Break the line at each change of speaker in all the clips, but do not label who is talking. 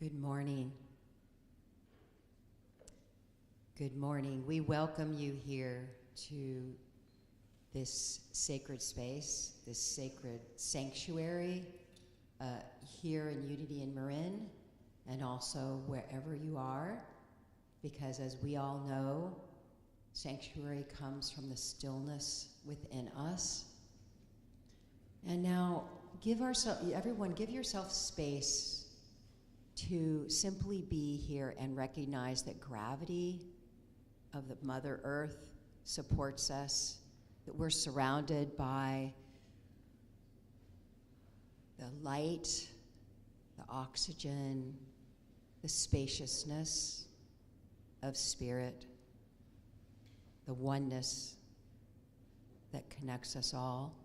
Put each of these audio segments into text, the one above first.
Good morning. Good morning. We welcome you here to this sacred space, this sacred sanctuary here in Unity in Marin, and also wherever you are, because as we all know, sanctuary comes from the stillness within us. And now everyone give yourself space to simply be here and recognize that gravity of the Mother Earth supports us, that we're surrounded by the light, the oxygen, the spaciousness of spirit, the oneness that connects us all.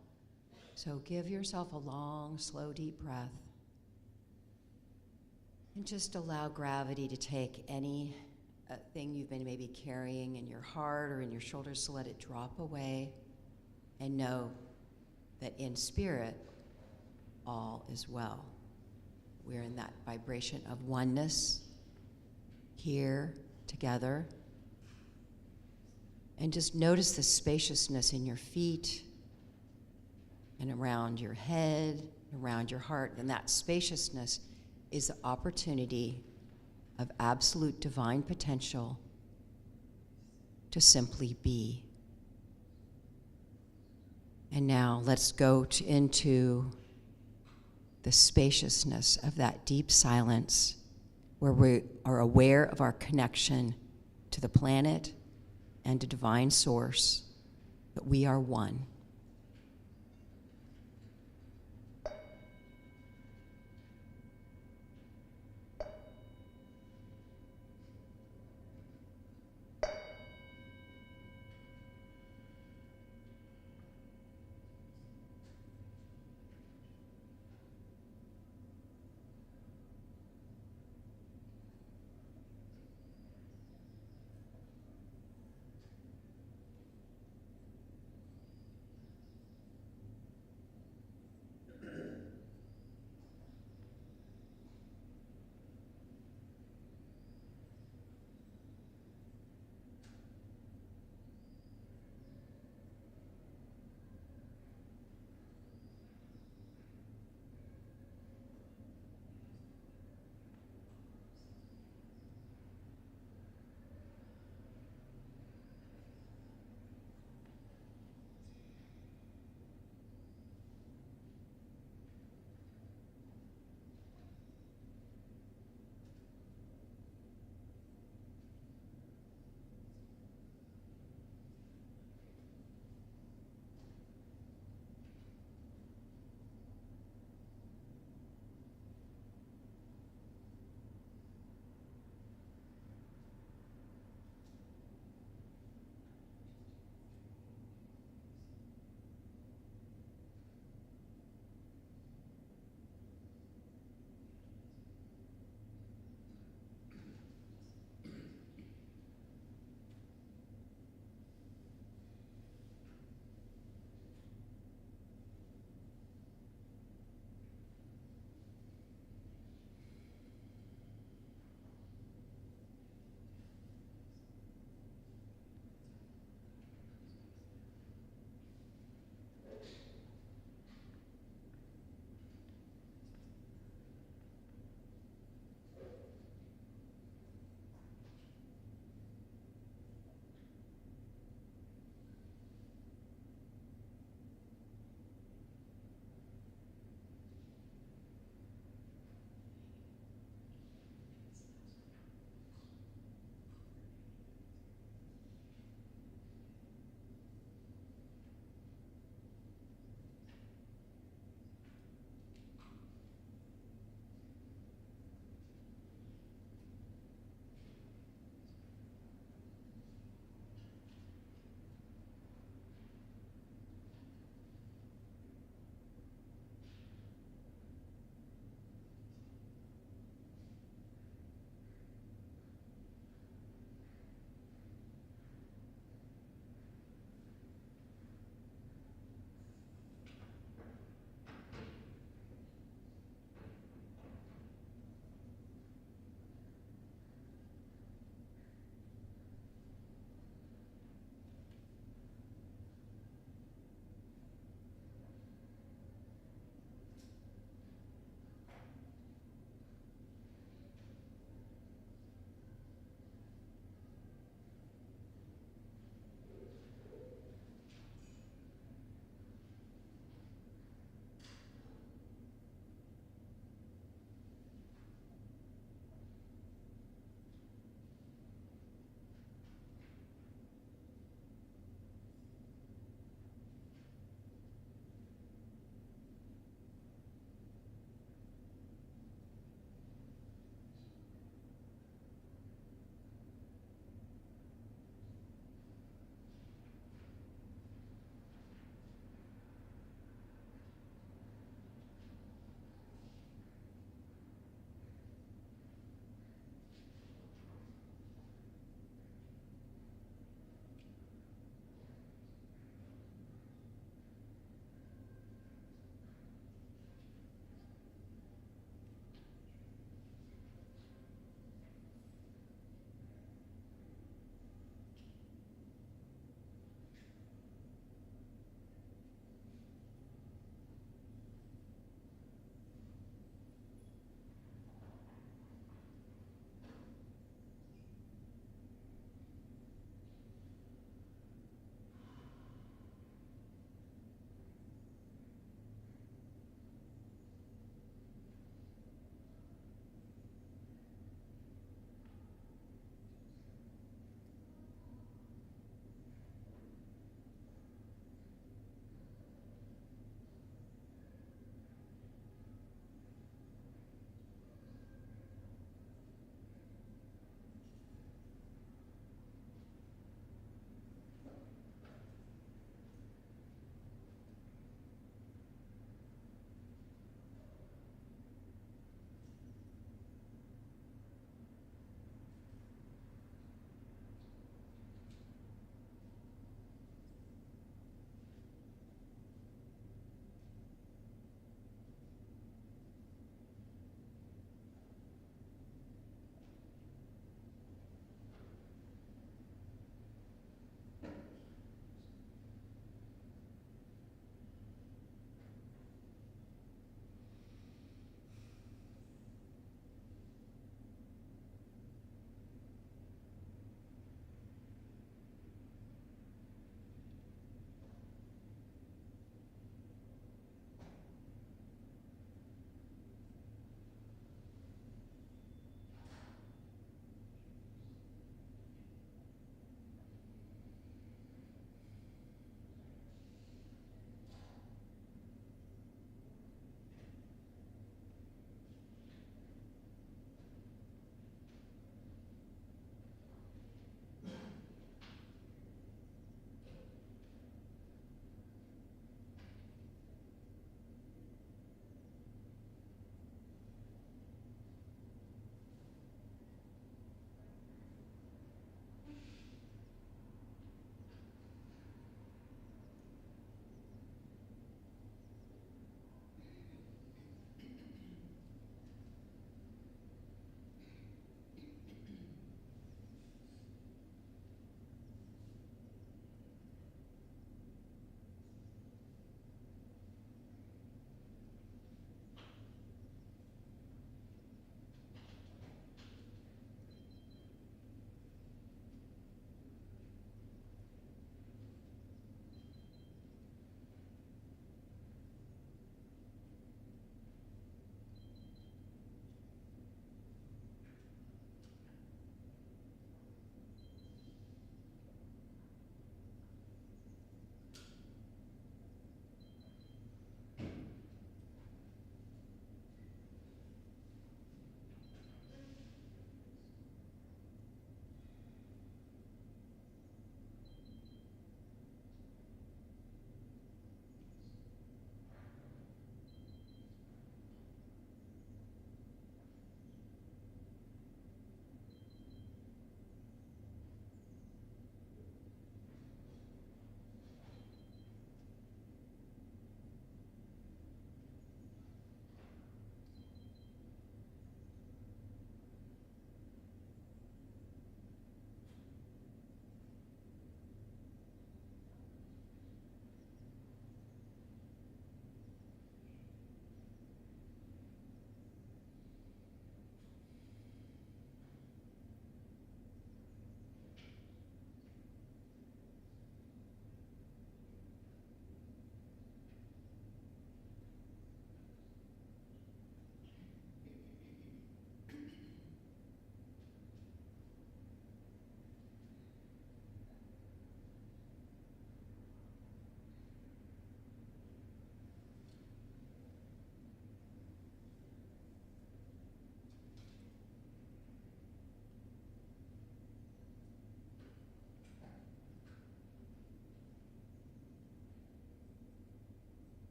So give yourself a long, slow, deep breath. And just allow gravity to take any thing you've been maybe carrying in your heart or in your shoulders, to let it drop away, and know that in spirit, all is well. We're in that vibration of oneness here together. And just notice the spaciousness in your feet and around your head, around your heart. And that spaciousness is the opportunity of absolute divine potential to simply be. And now let's go into the spaciousness of that deep silence, where we are aware of our connection to the planet and to divine source, that we are one.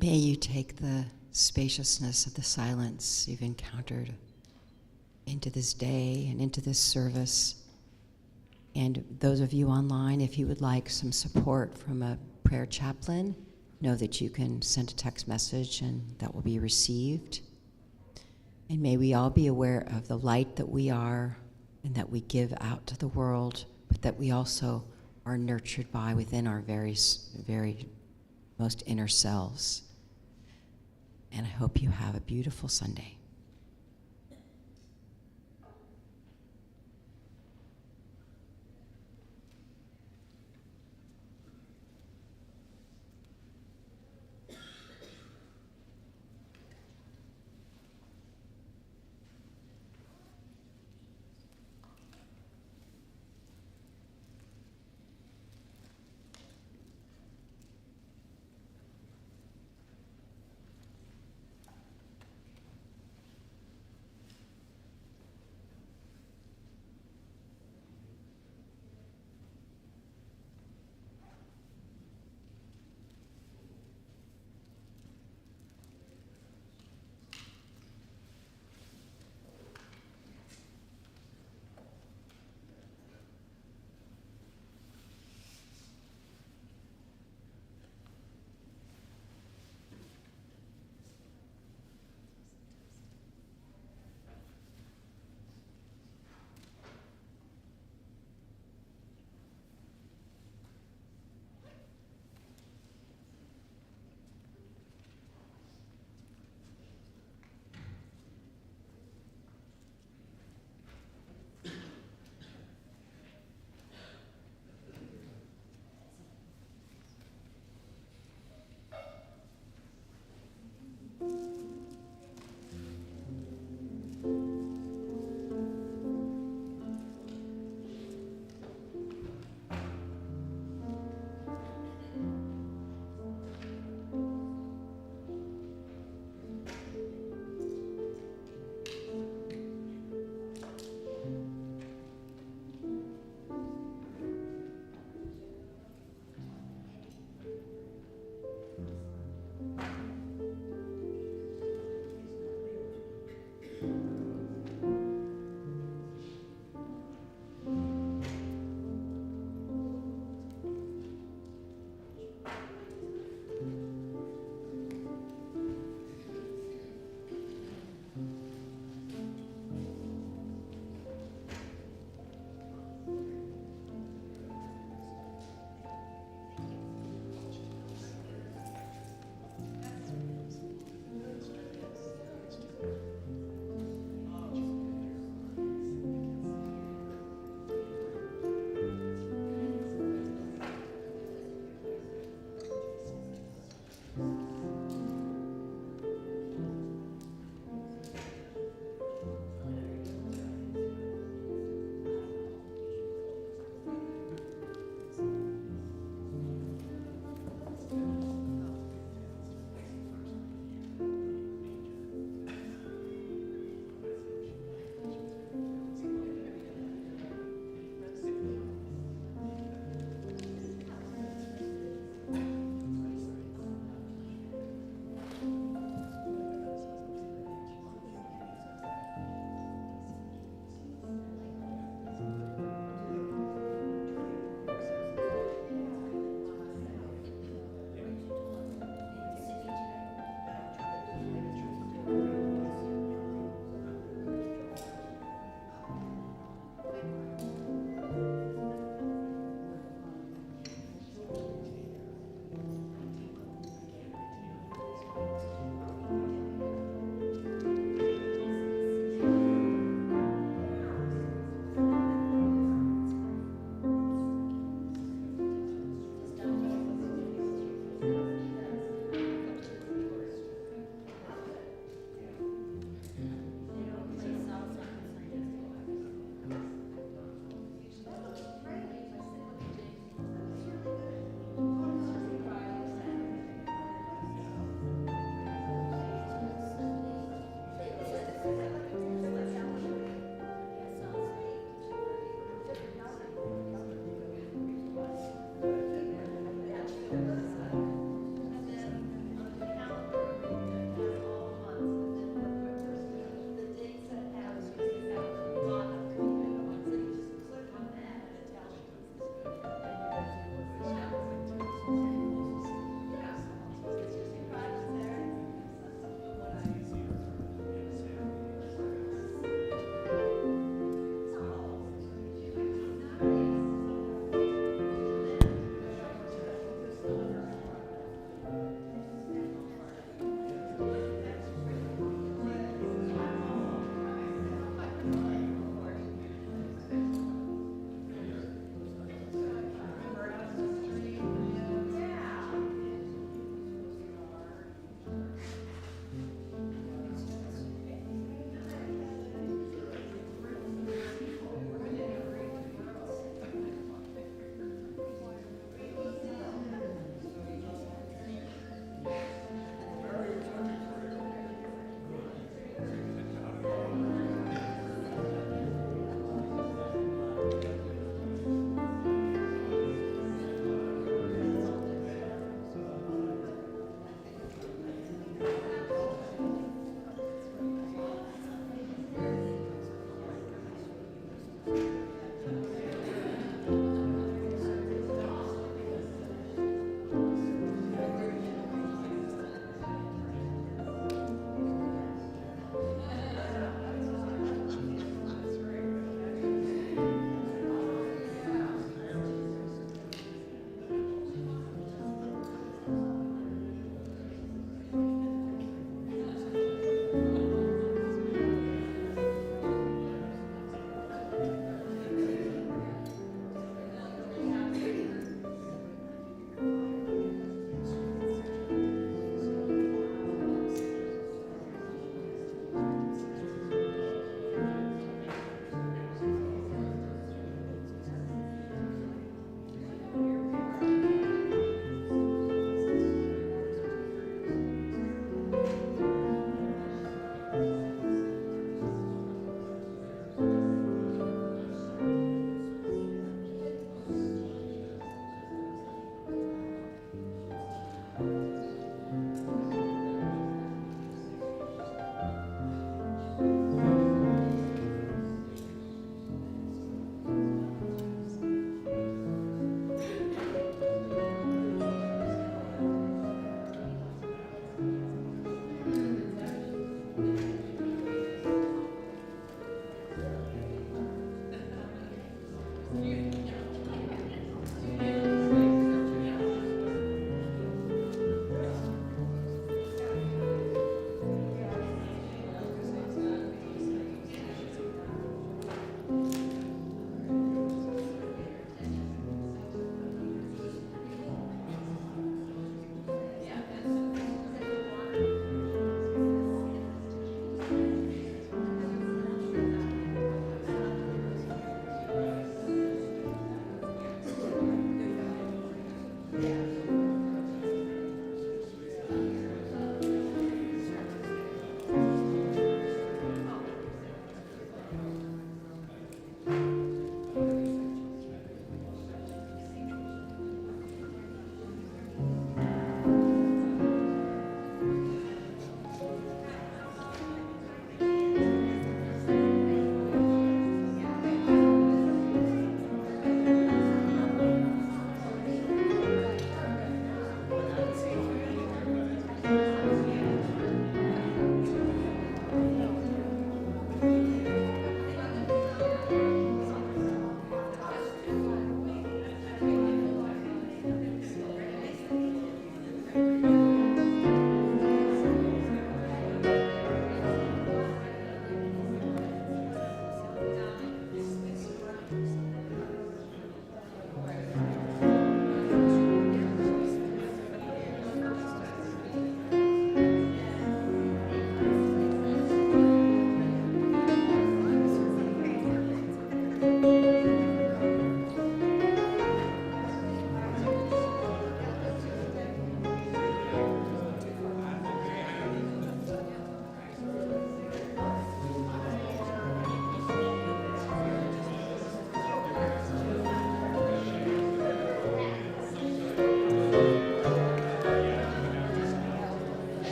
May you take the spaciousness of the silence you've encountered into this day and into this service. And those of you online, if you would like some support from a prayer chaplain, know that you can send a text message and that will be received. And may we all be aware of the light that we are and that we give out to the world, but that we also are nurtured by within our very most inner selves. And I hope you have a beautiful Sunday.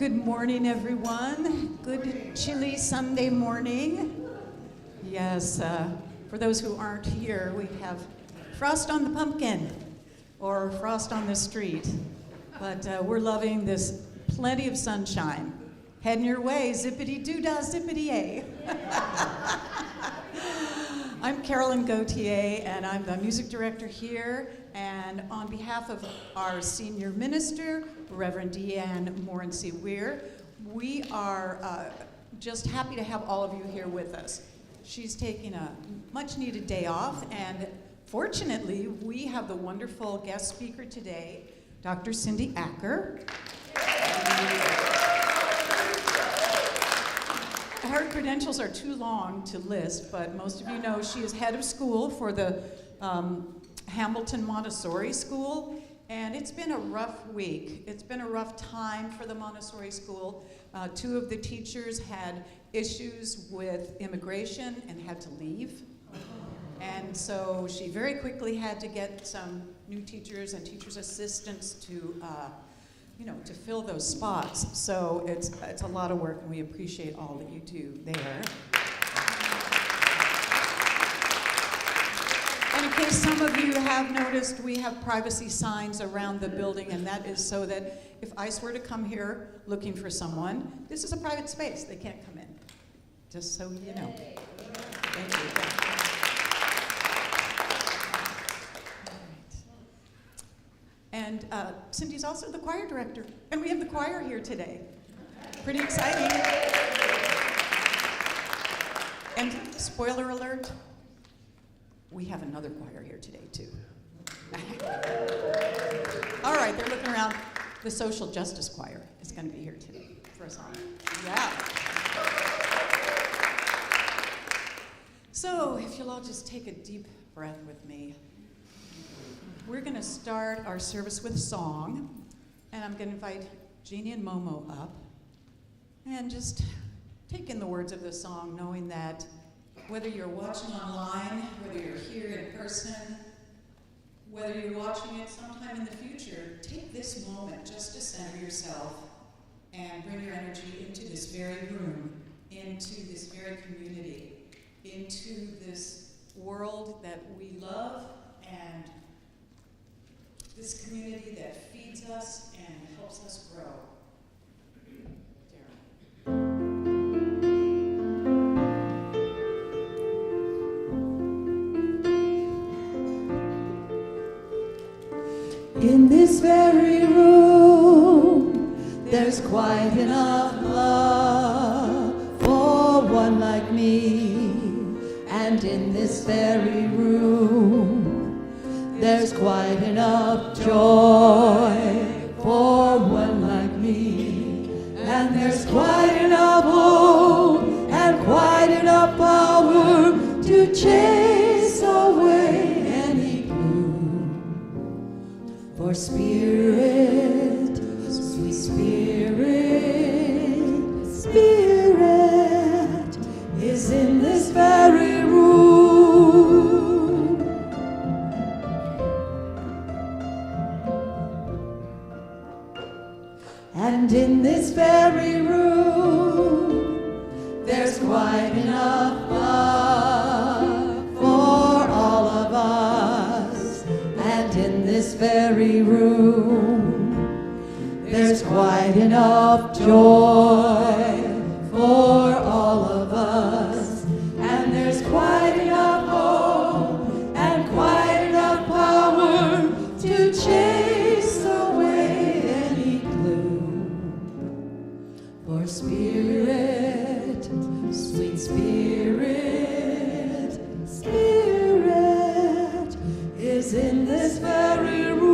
Good morning, everyone. Good chilly Sunday morning. Yes, for those who aren't here, we have frost on the pumpkin or frost on the street. But we're loving this plenty of sunshine. Heading your way, zippity-doo-dah, zippity-yay. I'm Carolyn Gauthier, and I'm the music director here. And on behalf of our senior minister, Reverend Deanne Morency-Weir, we are just happy to have all of you here with us. She's taking a much-needed day off, and fortunately, we have the wonderful guest speaker today, Dr. Cindy Acker. Her credentials are too long to list, but most of you know she is head of school for the Hamilton Montessori School, and it's been a rough week. It's been a rough time for the Montessori School. Two of the teachers had issues with immigration and had to leave. And so she very quickly had to get some new teachers and teachers' assistants to to fill those spots. So it's a lot of work, and we appreciate all that you do there. And in case some of you have noticed, we have privacy signs around the building, and that is so that if ICE were to come here looking for someone, this is a private space. They can't come in. Just so you know. Thank you. And Cindy's also the choir director, and we have the choir here today. Pretty exciting. And spoiler alert, we have another choir here today too. All right, they're looking around. The Social Justice Choir is going to be here today for a song. Yeah. So if you'll all just take a deep breath with me. We're going to start our service with song, and I'm going to invite Jeannie and Momo up, and just take in the words of the song, knowing that whether you're watching online, whether you're here in person, whether you're watching it sometime in the future, take this moment just to center yourself and bring your energy into this very room, into this very community, into this world that we love, and this community that feeds us and helps us grow.
In this very room, there's quite enough love for one like me. And in this very room, there's quite enough joy for one like me. And there's quite enough hope and quite enough power to chase away any gloom. For spirit, sweet spirit, spirit is in this very room. And in this very room, there's quite enough love for all of us. And in this very room, there's quite enough joy for all of us. And there's quite enough hope and quite enough power to chase away any gloom. For spirit, sweet spirit, spirit is in this very room.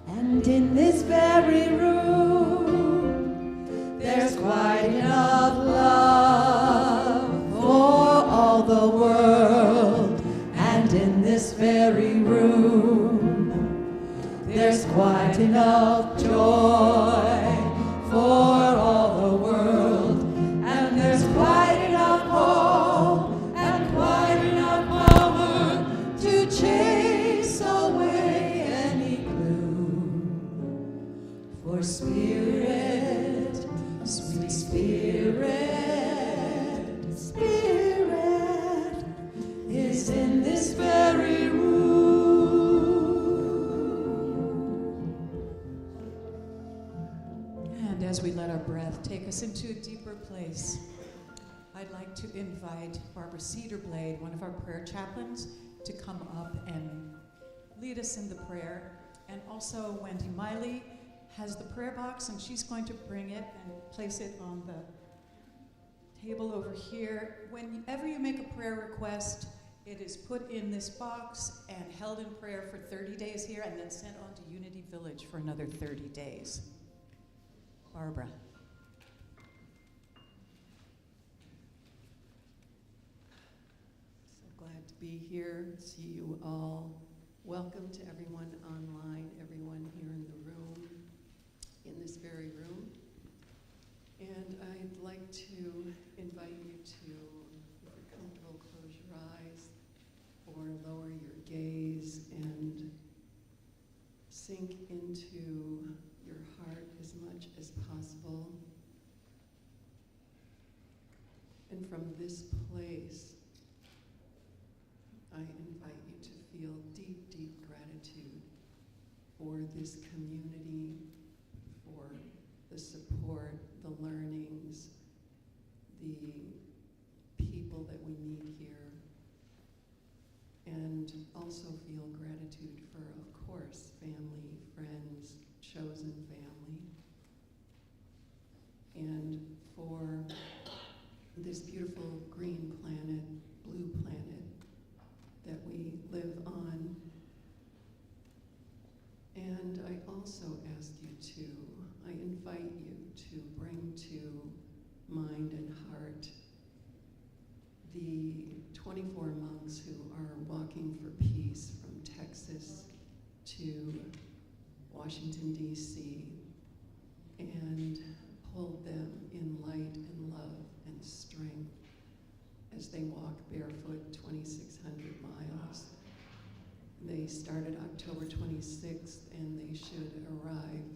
And in this very room, there's quite enough love for all the world. And in this very room, there's quite enough joy for all the world. And there's quite enough hope and quite enough power to chase away any gloom. For spirit, sweet spirit, spirit is in this very room.
And as we let our breath take us into a deeper place, I'd like to invite Barbara Cedarblade, one of our prayer chaplains, to come up and lead us in the prayer. And also Wendy Miley has the prayer box, and she's going to bring it and place it on the table over here. Whenever you make a prayer request, It is put in this box and held in prayer for 30 days here and then sent on to Unity Village for another 30 days. Barbara.
So glad to be here, see you all. Welcome to everyone online, everyone here in the room, in this very room. And I'd like to invite you to, if you're comfortable, close your eyes or lower your gaze and sink into your heart as much as possible. And from this place, I invite you to feel deep, deep gratitude for this community, for the support, the learnings, the people that we meet here, and also feel gratitude for, of course, family, friends, chosen family, and for this beautiful green planet, blue planet that we live on. And I also ask you to, I invite you to bring to mind and heart the 24 monks who are walking for peace from Texas to Washington, D.C., and hold them in light and love and strength as they walk barefoot 2,600 miles. They started October 26th and they should arrive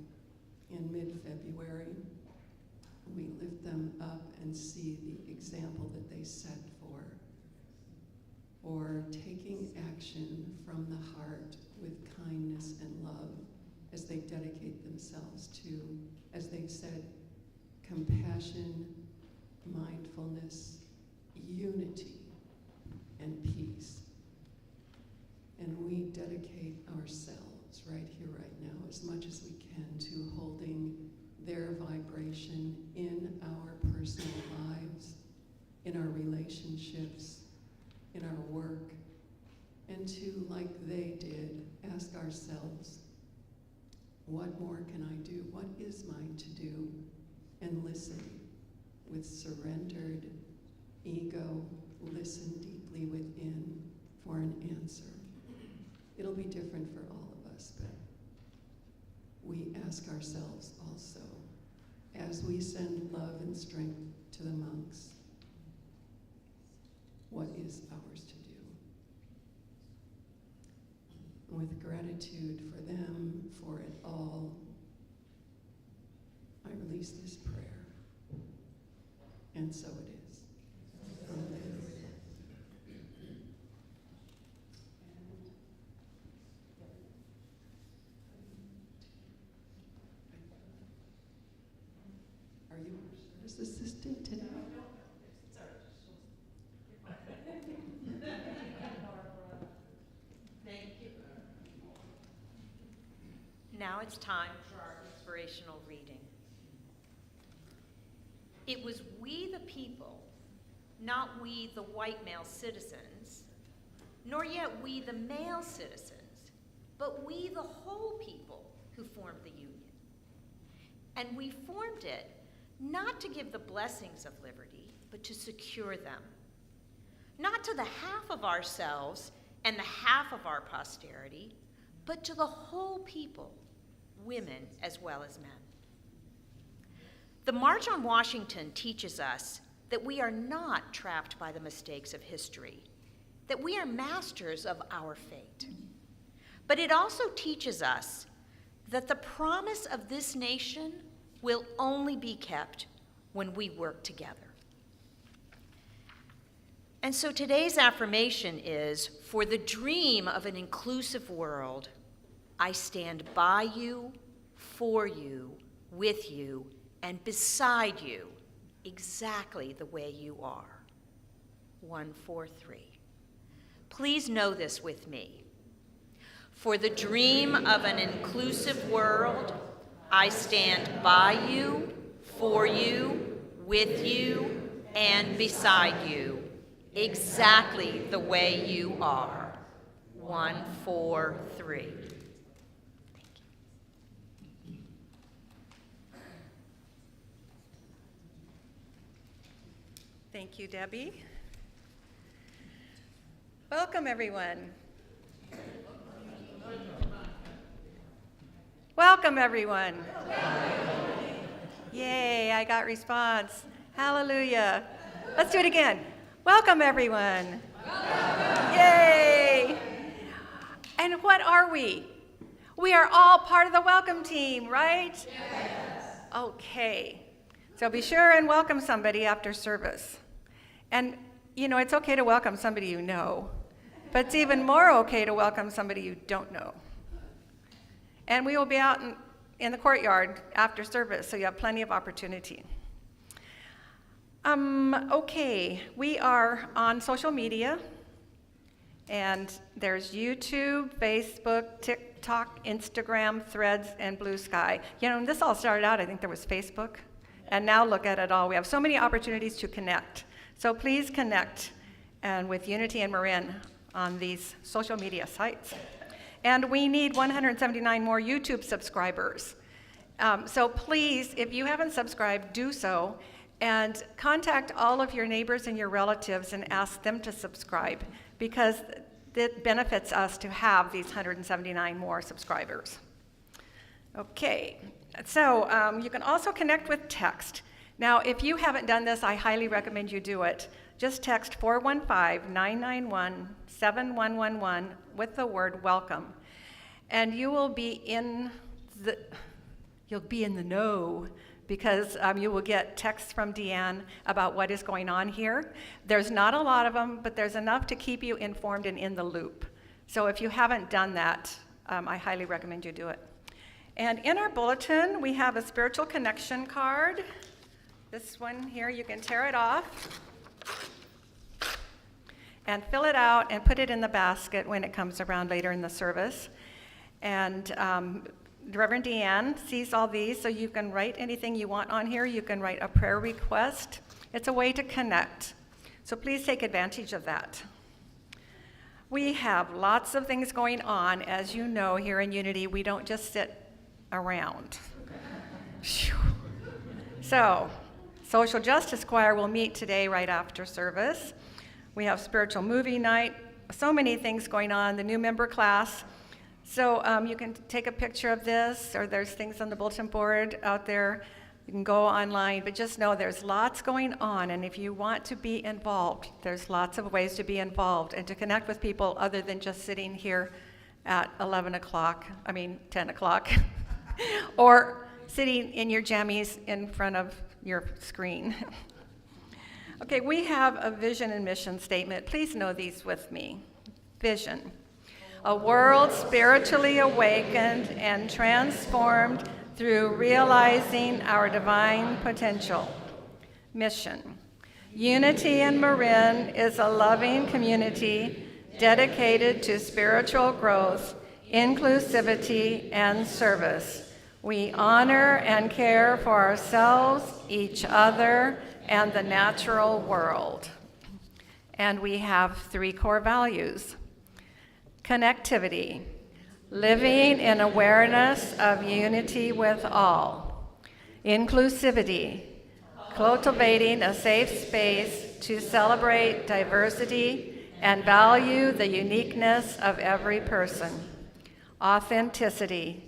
in mid-February. We lift them up and see the example that they set for taking action from the heart with kindness and love as they dedicate themselves to, as they said, compassion, mindfulness, unity, and peace. And we dedicate ourselves right here, right now, as much as we can to holding their vibration in our personal lives, in our relationships, in our work, and to, like they did, ask ourselves, what more can I do? What is mine to do? And listen with surrendered ego, listen deeply within for an answer. It'll be different for all of us, but we ask ourselves also, as we send love and strength to the monks, what is ours to do? With gratitude for them, for it all, I release this prayer. And so it is. Amen. Are you first assistant today?
Now it's time for our inspirational reading. It was we the people, not we the white male citizens, nor yet we the male citizens, but we the whole people who formed the Union. And we formed it not to give the blessings of liberty, but to secure them. Not to the half of ourselves and the half of our posterity, but to the whole people, women as well as men. The March on Washington teaches us that we are not trapped by the mistakes of history, that we are masters of our fate. But it also teaches us that the promise of this nation will only be kept when we work together. And so today's affirmation is, for the dream of an inclusive world, I stand by you, for you, with you, and beside you, exactly the way you are. 1, 4, 3. Please know this with me. For the dream of an inclusive world, I stand by you, for you, with you, and beside you, exactly the way you are. 1, 4, 3.
Thank you, Debbie. Welcome, everyone. Welcome, everyone. Yay, I got response. Hallelujah. Let's do it again. Welcome, everyone. Yay. And what are we? We are all part of the welcome team, right? Yes. Okay. So be sure and welcome somebody after service. And, you know, it's okay to welcome somebody you know, but it's even more okay to welcome somebody you don't know. And we will be out in the courtyard after service, so you have plenty of opportunity. Okay, we are on social media, and there's YouTube, Facebook, TikTok, Instagram, Threads, and Blue Sky. You know, when this all started out, I think there was Facebook, and now look at it all. We have so many opportunities to connect. So please connect and with Unity and Marin on these social media sites. And we need 179 more YouTube subscribers. So please, if you haven't subscribed, do so. And contact all of your neighbors and your relatives and ask them to subscribe, because it benefits us to have these 179 more subscribers. Okay, so you can also connect with text. Now, if you haven't done this, I highly recommend you do it. Just text 415-991-7111 with the word welcome, and you will be in the know, because you will get texts from Deanne about what is going on here. There's not a lot of them, but there's enough to keep you informed and in the loop. So if you haven't done that, I highly recommend you do it. And in our bulletin, we have a spiritual connection card. This one here, you can tear it off and fill it out and put it in the basket when it comes around later in the service. And Reverend Deanne sees all these, so you can write anything you want on here. You can write a prayer request. It's a way to connect. So please take advantage of that. We have lots of things going on. As you know, here in Unity, we don't just sit around. So, Social Justice Choir will meet today right after service. We have spiritual movie night, so many things going on, the new member class. So you can take a picture of this, or there's things on the bulletin board out there. You can go online, but just know there's lots going on, and if you want to be involved, there's lots of ways to be involved and to connect with people other than just sitting here at 10 o'clock, or sitting in your jammies in front of your screen. Okay, we have a vision and mission statement. Please know these with me. Vision: a world spiritually awakened and transformed through realizing our divine potential. Mission: Unity and Marin is a loving community dedicated to spiritual growth, inclusivity, and service. We honor and care for ourselves, each other, and the natural world. And we have 3 core values. Connectivity: living in awareness of unity with all. Inclusivity: cultivating a safe space to celebrate diversity and value the uniqueness of every person. Authenticity: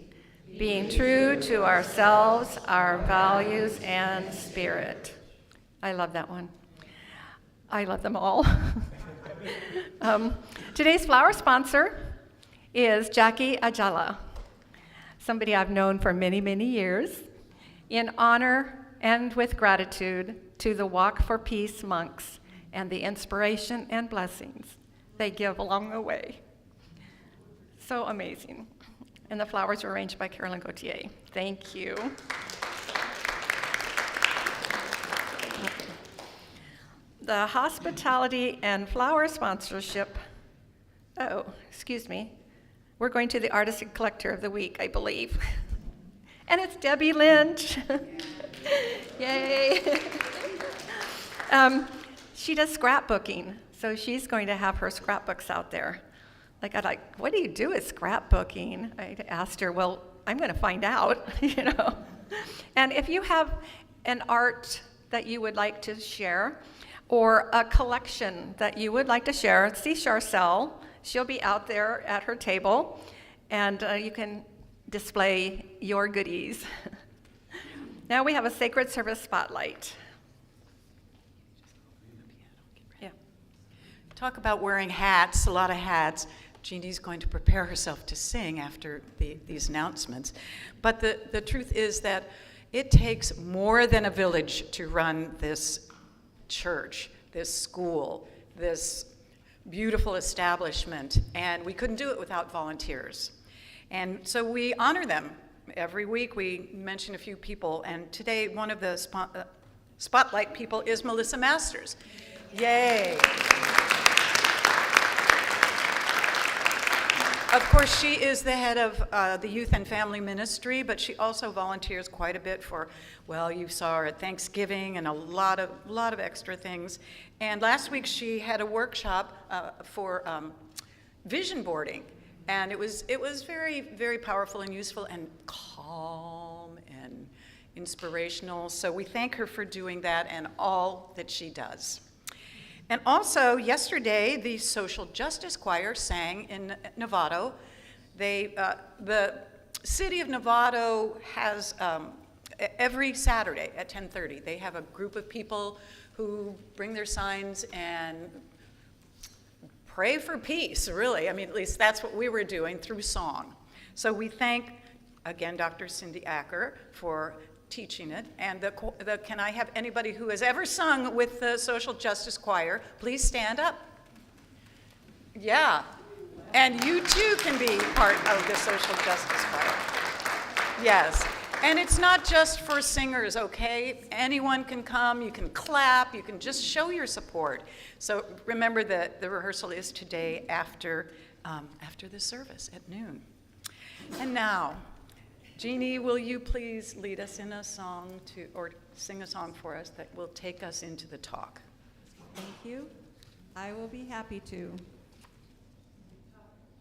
being true to ourselves, our values, and spirit. I love that one. I love them all. Today's flower sponsor is Jackie Ajala, somebody I've known for many, many years, in honor and with gratitude to the Walk for Peace monks and the inspiration and blessings they give along the way. So amazing. And the flowers were arranged by Carolyn Gauthier. Thank you. The hospitality and flower sponsorship, we're going to the Artistic Collector of the Week, I believe. And it's Debbie Lynch. Yay. She does scrapbooking, So she's going to have her scrapbooks out there. Like, what do you do with scrapbooking? I asked her, well, I'm going to find out, you know. And if you have an art that you would like to share, or a collection that you would like to share, see Charcel. She'll be out there at her table, and you can display your goodies. Now we have a Sacred Service Spotlight.
Yeah. Talk about wearing hats, a lot of hats. Jeannie's going to prepare herself to sing after these announcements. But the truth is that it takes more than a village to run this church, this school, this beautiful establishment, and we couldn't do it without volunteers. And so we honor them. Every week we mention a few people, and today one of the spotlight people is Melissa Masters. Yay! Of course, she is the head of the Youth and Family Ministry, but she also volunteers quite a bit for, well, you saw her at Thanksgiving and a lot of extra things. And last week she had a workshop for vision boarding, and it was very, very powerful and useful and calm and inspirational. So we thank her for doing that and all that she does. And also, yesterday, the Social Justice Choir sang in Novato. The city of Novato has, every Saturday at 10:30, they have a group of people who bring their signs and pray for peace, really. I mean, at least that's what we were doing through song. So we thank, again, Dr. Cindy Acker for teaching it. And can I have anybody who has ever sung with the Social Justice Choir, please stand up. Yeah. And you too can be part of the Social Justice Choir. Yes. And it's not just for singers, okay? Anyone can come, you can clap, you can just show your support. So remember that the rehearsal is today after the service at noon. And now, Jeannie, will you please lead us in a song or sing a song for us that will take us into the talk?
Thank you. I will be happy to.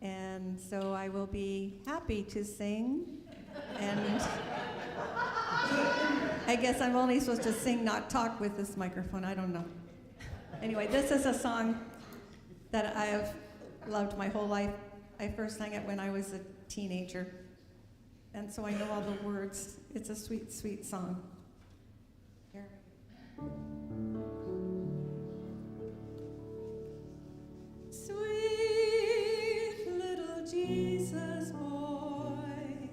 And so I will be happy to sing. And I guess I'm only supposed to sing, not talk with this microphone. I don't know. Anyway, this is a song that I have loved my whole life. I first sang it when I was a teenager. And so I know all the words. It's a sweet, sweet song. Here. Sweet little Jesus boy,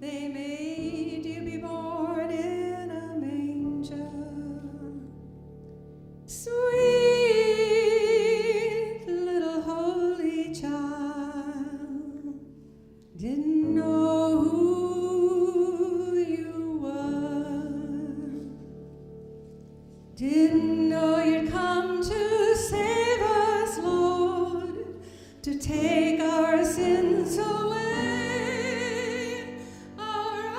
they made you be born in a manger. Sweet little holy child, didn't know who you were, didn't know you'd come to save us, Lord, to take our sins away, our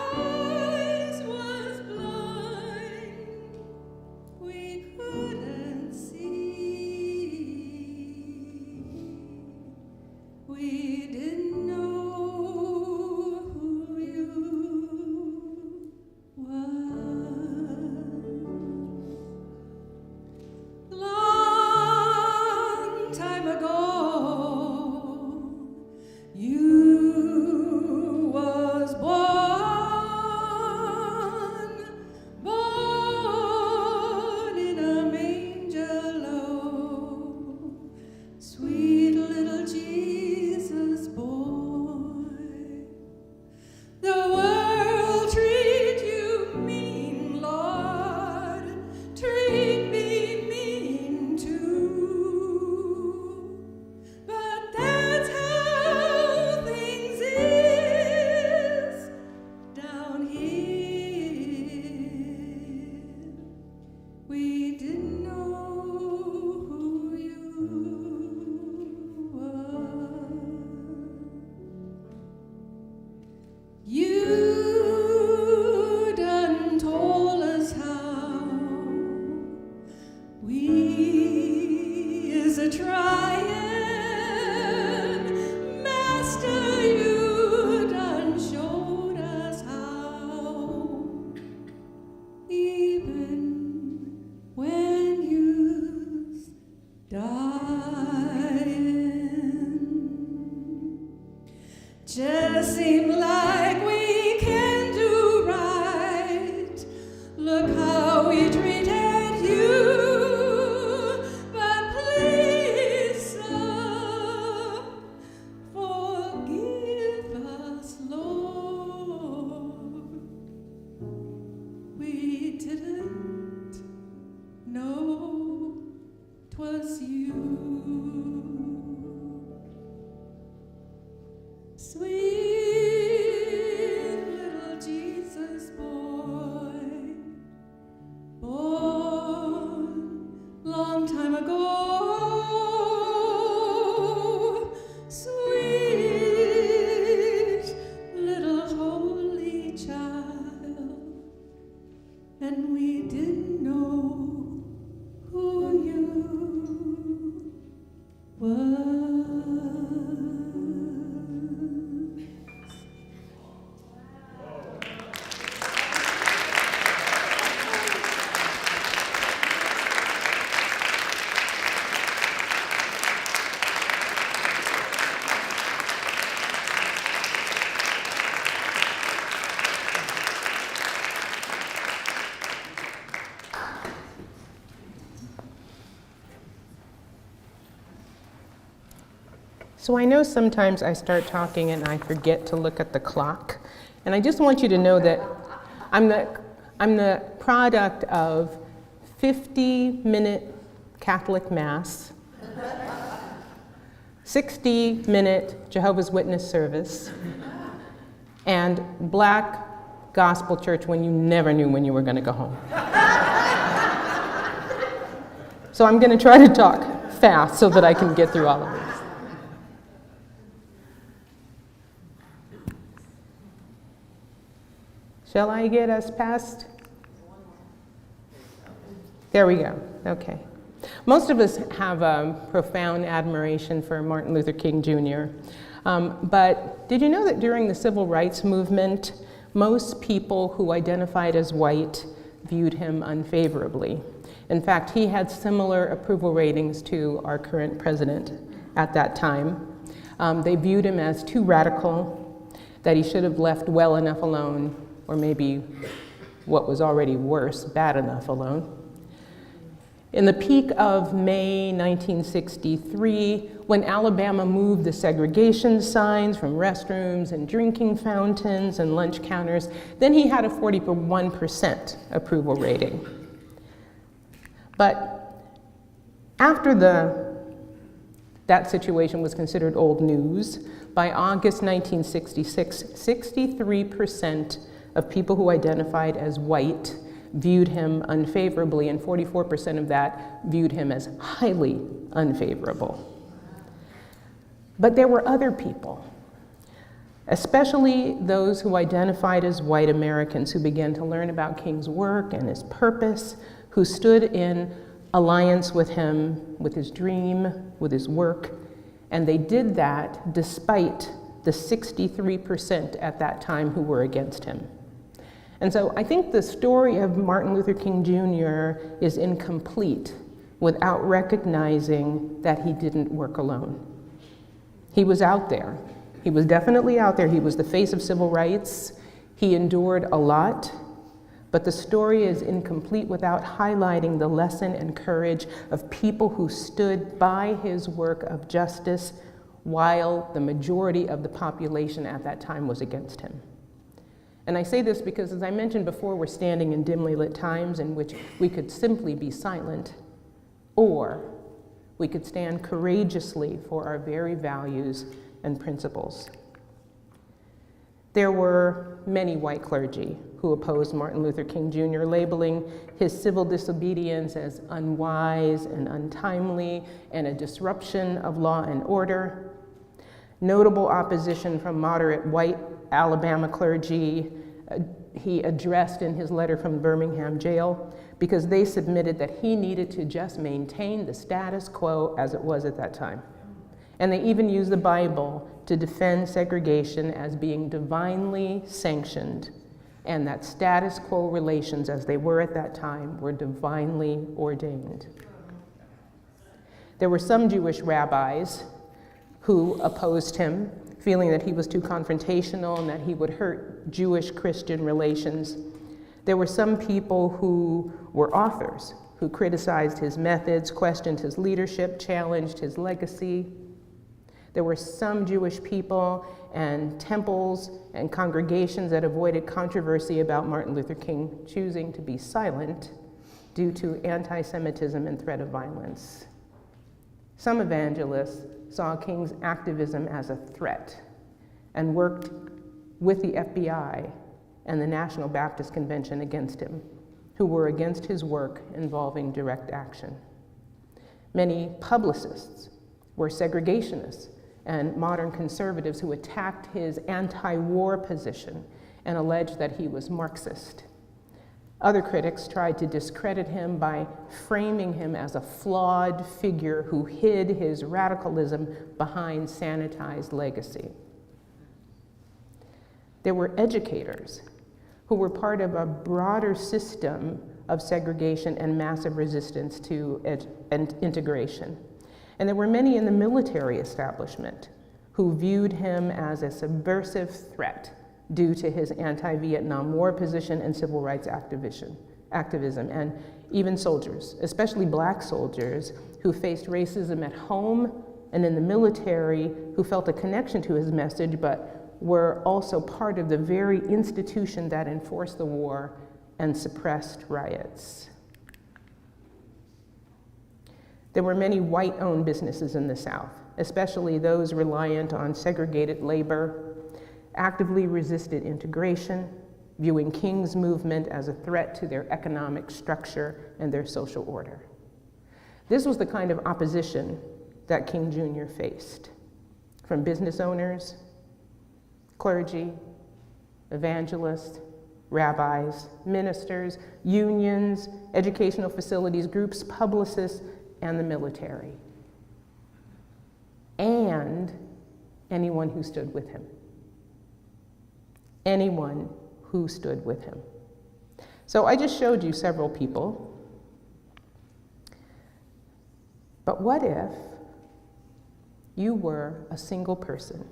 So I know sometimes I start talking and I forget to look at the clock. And I just want you to know that I'm the product of 50-minute Catholic Mass, 60-minute Jehovah's Witness service, and Black gospel church when you never knew when you were going to go home. So I'm going to try to talk fast so that I can get through all of this. Shall I get us past? There we go. Okay. Most of us have a profound admiration for Martin Luther King Jr. But did you know that during the Civil Rights Movement, most people who identified as white viewed him unfavorably? In fact, he had similar approval ratings to our current president at that time. They viewed him as too radical, that he should have left well enough alone, or maybe what was already worse, bad enough alone. In the peak of May 1963, when Alabama moved the segregation signs from restrooms and drinking fountains and lunch counters, then he had a 41% approval rating. But after that situation was considered old news, by August 1966, 63% of people who identified as white viewed him unfavorably, and 44% of that viewed him as highly unfavorable. But there were other people, especially those who identified as white Americans, who began to learn about King's work and his purpose, who stood in alliance with him, with his dream, with his work, and they did that despite the 63% at that time who were against him. And so I think the story of Martin Luther King Jr. is incomplete without recognizing that he didn't work alone. He was out there. He was definitely out there. He was the face of civil rights. He endured a lot, but the story is incomplete without highlighting the lesson and courage of people who stood by his work of justice while the majority of the population at that time was against him. And I say this because, as I mentioned before, we're standing in dimly lit times in which we could simply be silent, or we could stand courageously for our very values and principles. There were many white clergy who opposed Martin Luther King Jr., labeling his civil disobedience as unwise and untimely and a disruption of law and order. Notable opposition from moderate white Alabama clergy he addressed in his letter from Birmingham jail, because they submitted that he needed to just maintain the status quo as it was at that time. And they even used the Bible to defend segregation as being divinely sanctioned, and that status quo relations as they were at that time were divinely ordained. There were some Jewish rabbis who opposed him, feeling that he was too confrontational and that he would hurt Jewish-Christian relations. There were some people who were authors who criticized his methods, questioned his leadership, challenged his legacy. There were some Jewish people and temples and congregations that avoided controversy about Martin Luther King choosing to be silent due to anti-Semitism and threat of violence. Some evangelists saw King's activism as a threat and worked with the FBI and the National Baptist Convention against him, who were against his work involving direct action. Many publicists were segregationists and modern conservatives who attacked his anti-war position and alleged that he was Marxist. Other critics tried to discredit him by framing him as a flawed figure who hid his radicalism behind sanitized legacy. There were educators who were part of a broader system of segregation and massive resistance to integration. And there were many in the military establishment who viewed him as a subversive threat due to his anti-Vietnam War position and civil rights activism, and even soldiers, especially black soldiers, who faced racism at home and in the military who felt a connection to his message, but were also part of the very institution that enforced the war and suppressed riots. There were many white-owned businesses in the South, especially those reliant on segregated labor, actively resisted integration, viewing King's movement as a threat to their economic structure and their social order. This was the kind of opposition that King Jr. faced, from business owners, clergy, evangelists, rabbis, ministers, unions, educational facilities groups, publicists, and the military, and anyone who stood with him. Anyone who stood with him. So I just showed you several people. But what if you were a single person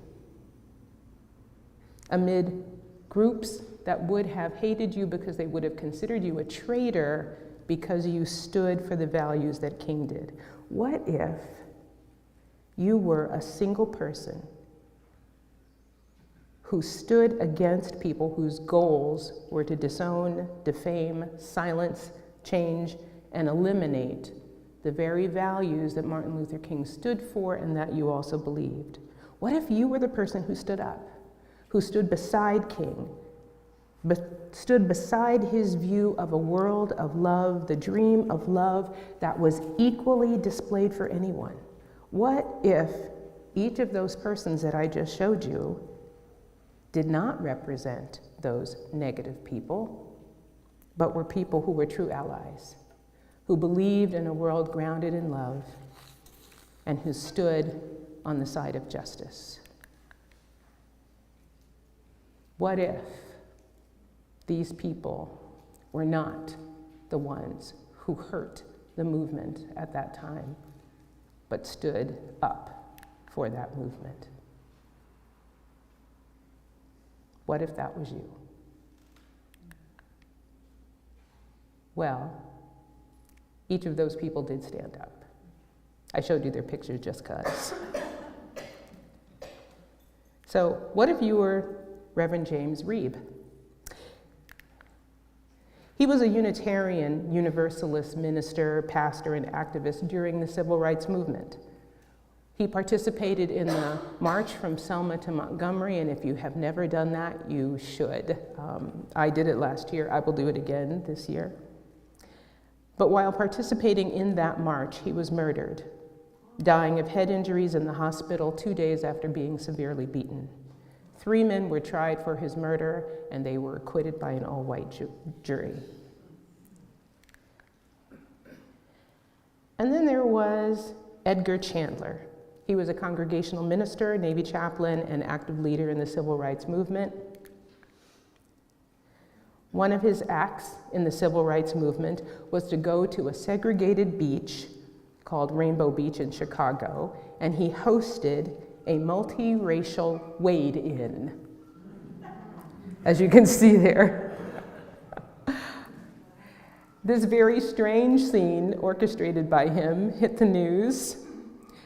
amid groups that would have hated you because they would have considered you a traitor because you stood for the values that King did? What if you were a single person who stood against people whose goals were to disown, defame, silence, change, and eliminate the very values that Martin Luther King stood for and that you also believed? What if you were the person who stood up, who stood beside King, stood beside his view of a world of love, the dream of love that was equally displayed for anyone? What if each of those persons that I just showed you did not represent those negative people, but were people who were true allies, who believed in a world grounded in love, and who stood on the side of justice? What if these people were not the ones who hurt the movement at that time, but stood up for that movement? What if that was you? Well, each of those people did stand up. I showed you their pictures just 'cause. So what if you were Reverend James Reeb? He was a Unitarian Universalist minister, pastor, and activist during the Civil Rights Movement. He participated in the march from Selma to Montgomery, and if you have never done that, you should. I did it last year. I will do it again this year. But while participating in that march, he was murdered, dying of head injuries in the hospital 2 days after being severely beaten. 3 men were tried for his murder, and they were acquitted by an all-white jury. And then there was Edgar Chandler. He was a congregational minister, Navy chaplain, and active leader in the Civil Rights Movement. One of his acts in the Civil Rights Movement was to go to a segregated beach called Rainbow Beach in Chicago, and he hosted a multiracial wade-in, as you can see there. This very strange scene, orchestrated by him, hit the news,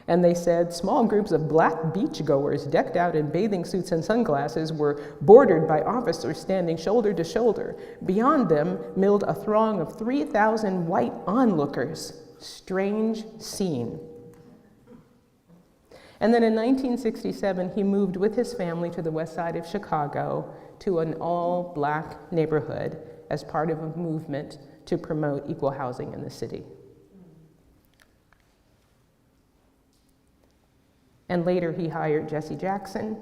and they said small groups of black beachgoers decked out in bathing suits and sunglasses were bordered by officers standing shoulder to shoulder. Beyond them milled a throng of 3,000 white onlookers. Strange scene. And then in 1967, he moved with his family to the west side of Chicago to an all-black neighborhood as part of a movement to promote equal housing in the city. And later he hired Jesse Jackson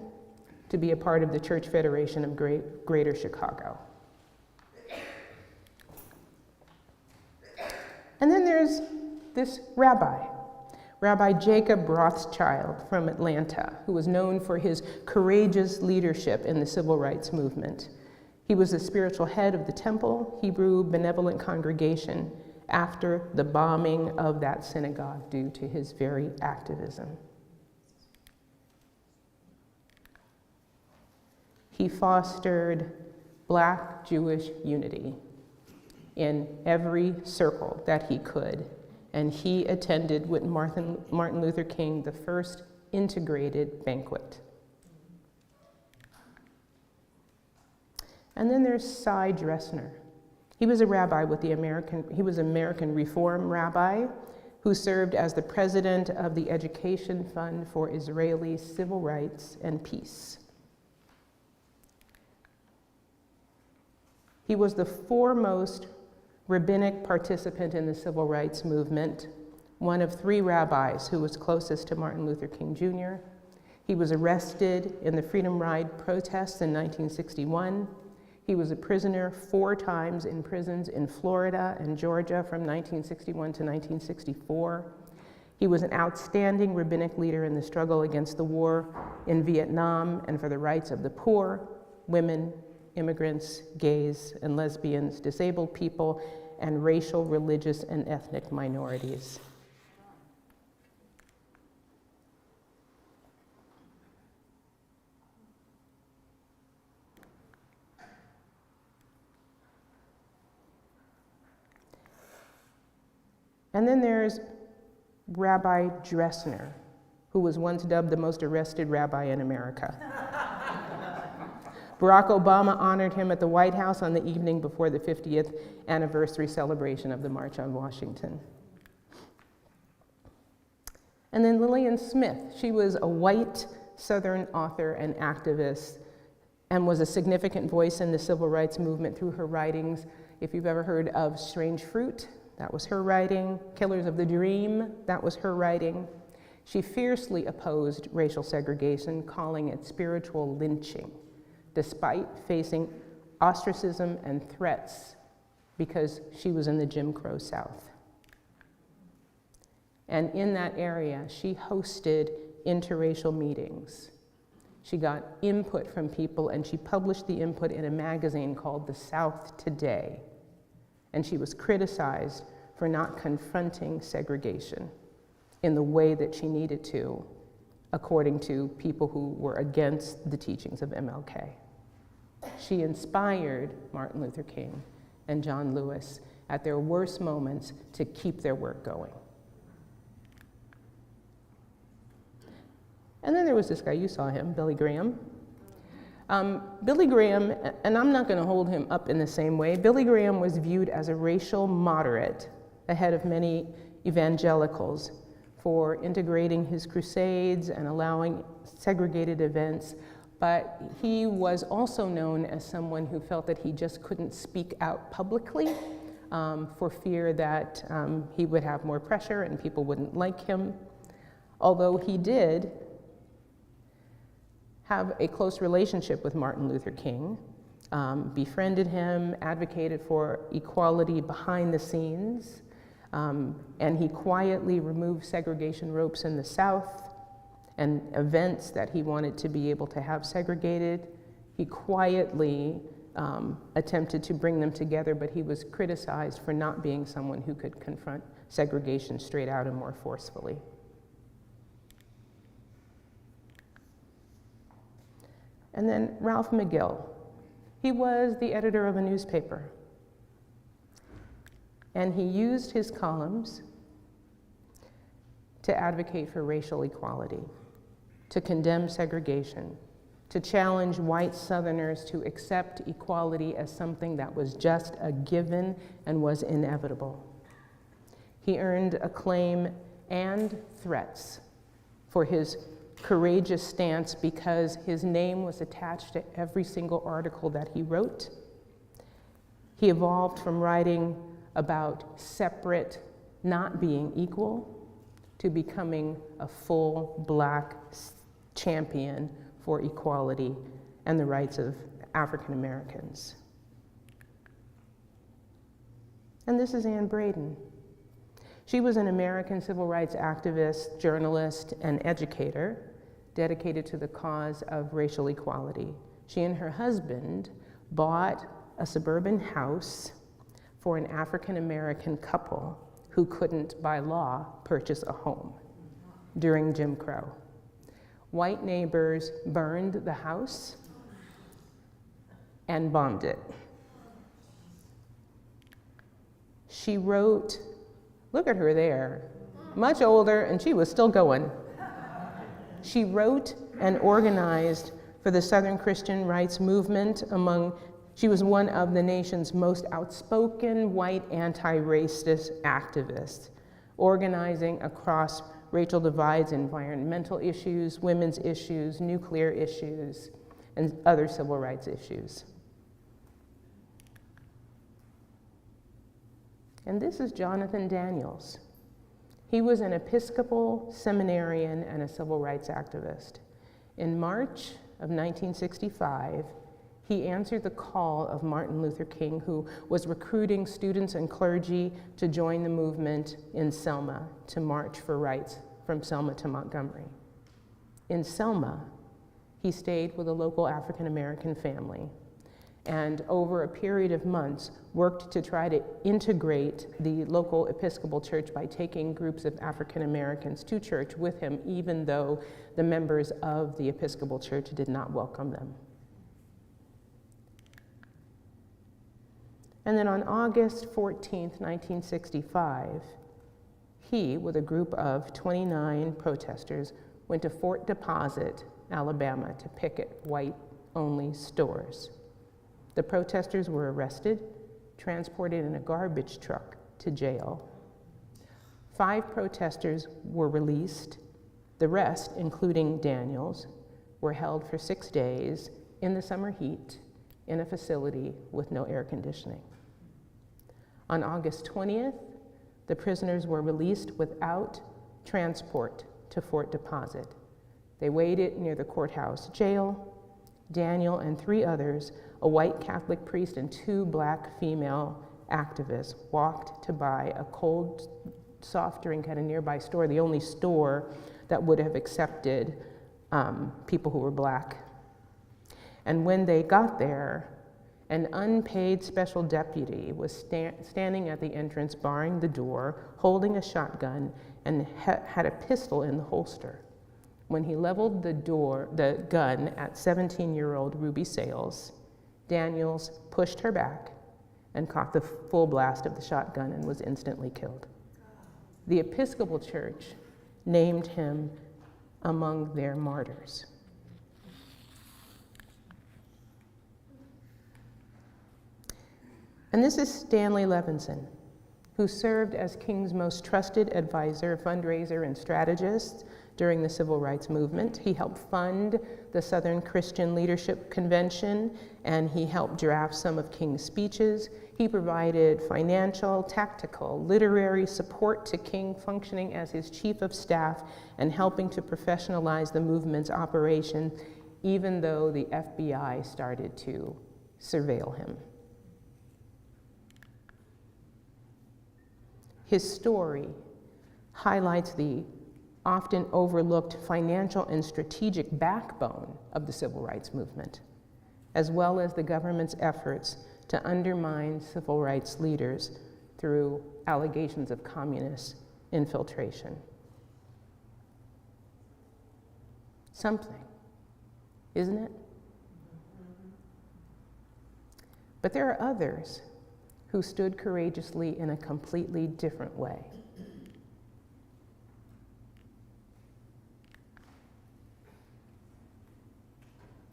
to be a part of the Church Federation of Greater Chicago. And then there's this Rabbi Jacob Rothschild from Atlanta, who was known for his courageous leadership in the Civil Rights Movement. He was the spiritual head of the Temple Hebrew Benevolent Congregation after the bombing of that synagogue due to his very activism. He fostered Black Jewish unity in every circle that he could, and he attended with Martin Luther King the first integrated banquet. And then there's Cy Dressner. He was a rabbi with he was an American Reform rabbi who served as the president of the Education Fund for Israeli Civil Rights and Peace. He was the foremost rabbinic participant in the civil rights movement, one of 3 rabbis who was closest to Martin Luther King Jr. He was arrested in the Freedom Ride protests in 1961. He was a prisoner 4 times in prisons in Florida and Georgia from 1961 to 1964. He was an outstanding rabbinic leader in the struggle against the war in Vietnam and for the rights of the poor, women, immigrants, gays and lesbians, disabled people, and racial, religious, and ethnic minorities. And then there's Rabbi Dressner, who was once dubbed the most arrested rabbi in America. Barack Obama honored him at the White House on the evening before the 50th anniversary celebration of the March on Washington. And then Lillian Smith, she was a white Southern author and activist and was a significant voice in the civil rights movement through her writings. If you've ever heard of Strange Fruit, that was her writing. Killers of the Dream, that was her writing. She fiercely opposed racial segregation, calling it spiritual lynching, despite facing ostracism and threats because she was in the Jim Crow South. And in that area, she hosted interracial meetings. She got input from people, and she published the input in a magazine called The South Today. And she was criticized for not confronting segregation in the way that she needed to, according to people who were against the teachings of MLK. She inspired Martin Luther King and John Lewis at their worst moments to keep their work going. And then there was this guy, you saw him, Billy Graham. Billy Graham, and I'm not going to hold him up in the same way, Billy Graham was viewed as a racial moderate ahead of many evangelicals for integrating his crusades and allowing segregated events, but he was also known as someone who felt that he just couldn't speak out publicly for fear that he would have more pressure and people wouldn't like him. Although he did have a close relationship with Martin Luther King, befriended him, advocated for equality behind the scenes, and he quietly removed segregation ropes in the South and events that he wanted to be able to have segregated. He quietly attempted to bring them together, but he was criticized for not being someone who could confront segregation straight out and more forcefully. And then Ralph McGill. He was the editor of a newspaper. And he used his columns to advocate for racial equality, to condemn segregation, to challenge white Southerners to accept equality as something that was just a given and was inevitable. He earned acclaim and threats for his courageous stance because his name was attached to every single article that he wrote. He evolved from writing about separate, not being equal, to becoming a full Black champion for equality and the rights of African Americans. And this is Anne Braden. She was an American civil rights activist, journalist, and educator dedicated to the cause of racial equality. She and her husband bought a suburban house for an African American couple who couldn't, by law, purchase a home during Jim Crow. White neighbors burned the house and bombed it. She wrote Look at her there. Much older, and she was still going. She wrote and organized for the Southern Christian rights movement. She was one of the nation's most outspoken white anti-racist activists, organizing across racial divides, environmental issues, women's issues, nuclear issues, and other civil rights issues. And this is Jonathan Daniels. He was an Episcopal seminarian and a civil rights activist. In March of 1965, he answered the call of Martin Luther King, who was recruiting students and clergy to join the movement in Selma to march for rights from Selma to Montgomery. In Selma, he stayed with a local African American family, and over a period of months worked to try to integrate the local Episcopal church by taking groups of African Americans to church with him, even though the members of the Episcopal church did not welcome them. And then on August 14th, 1965, he, with a group of 29 protesters, went to Fort Deposit, Alabama, to picket white-only stores. The protesters were arrested, transported in a garbage truck to jail. 5 protesters were released. The rest, including Daniels, were held for 6 days in the summer heat in a facility with no air conditioning. On August 20th, the prisoners were released without transport to Fort Deposit. They waited near the courthouse jail. Daniel and 3 others, a white Catholic priest and 2 black female activists, walked to buy a cold soft drink at a nearby store, the only store that would have accepted people who were black. And when they got there, an unpaid special deputy was standing at the entrance, barring the door, holding a shotgun, and had a pistol in the holster. When he leveled the gun at 17-year-old Ruby Sales, Daniels pushed her back and caught the full blast of the shotgun and was instantly killed. The Episcopal Church named him among their martyrs. And this is Stanley Levinson, who served as King's most trusted advisor, fundraiser, and strategist during the Civil Rights Movement. He helped fund the Southern Christian Leadership Convention, and he helped draft some of King's speeches. He provided financial, tactical, literary support to King, functioning as his chief of staff and helping to professionalize the movement's operation, even though the FBI started to surveil him. His story highlights the often overlooked financial and strategic backbone of the civil rights movement, as well as the government's efforts to undermine civil rights leaders through allegations of communist infiltration. Something, isn't it? But there are others who stood courageously in a completely different way.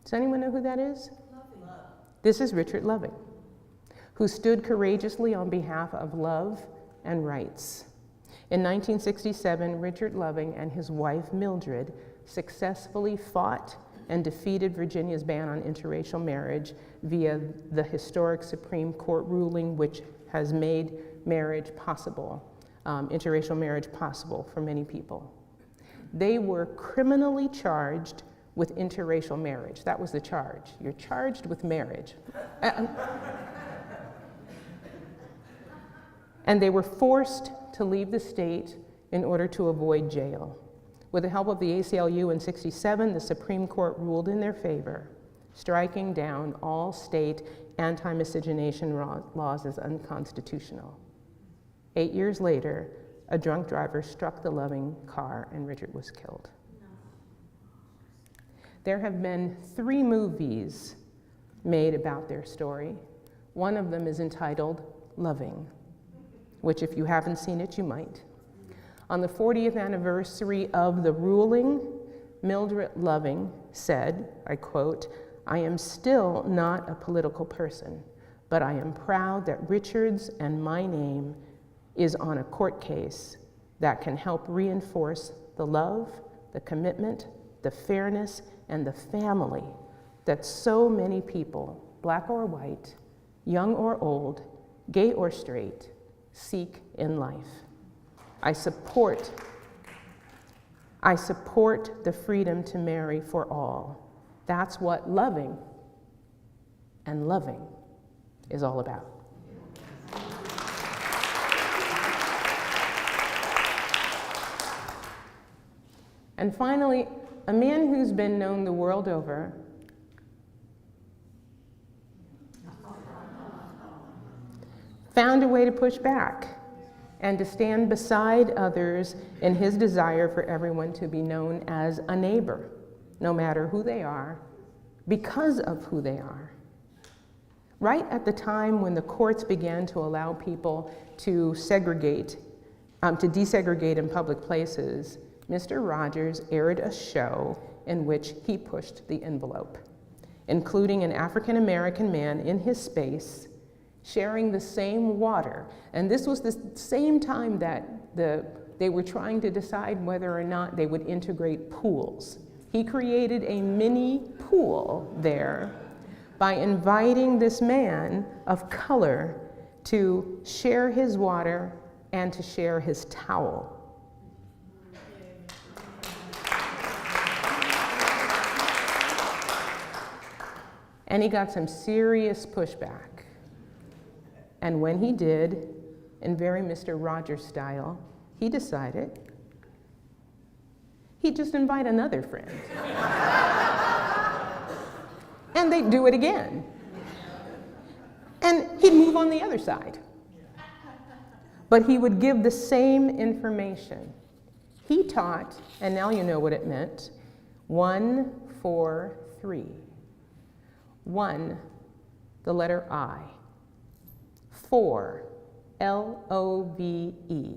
Does anyone know who that is? This is Richard Loving, who stood courageously on behalf of love and rights. In 1967, Richard Loving and his wife Mildred successfully fought and defeated Virginia's ban on interracial marriage via the historic Supreme Court ruling, which has made marriage possible, interracial marriage possible for many people. They were criminally charged with interracial marriage. That was the charge. You're charged with marriage. And they were forced to leave the state in order to avoid jail. With the help of the ACLU in '67, the Supreme Court ruled in their favor, striking down all state anti-miscegenation laws as unconstitutional. 8 years later, a drunk driver struck the Loving car and Richard was killed. There have been 3 movies made about their story. One of them is entitled Loving. which if you haven't seen it, you might. On the 40th anniversary of the ruling, Mildred Loving said, I quote, "I am still not a political person, but I am proud that Richards and my name is on a court case that can help reinforce the love, the commitment, the fairness, and the family that so many people, black or white, young or old, gay or straight, seek in life. I support the freedom to marry for all. That's what loving and loving is all about." And finally, a man who's been known the world over found a way to push back and to stand beside others in his desire for everyone to be known as a neighbor, no matter who they are, because of who they are. Right at the time when the courts began to allow people to desegregate in public places, Mr. Rogers aired a show in which he pushed the envelope, including an African American man in his space sharing the same water. And this was the same time that they were trying to decide whether or not they would integrate pools. He created a mini pool there by inviting this man of color to share his water and to share his towel. And he got some serious pushback. And when he did, in very Mr. Rogers style, he decided he'd just invite another friend. And they'd do it again. And he'd move on the other side. But he would give the same information. He taught, and now you know what it meant, 1, 4, 3. 1, the letter I. 4, L-O-V-E.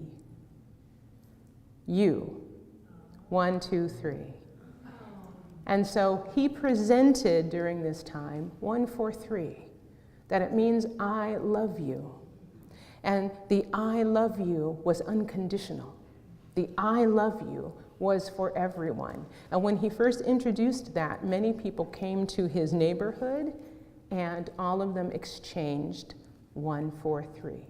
U. 1, 2, 3. And so he presented during this time 1, 4, 3, that it means I love you. And the I love you was unconditional. The I love you was for everyone. And when he first introduced that, many people came to his neighborhood and all of them exchanged 1, 4, 3.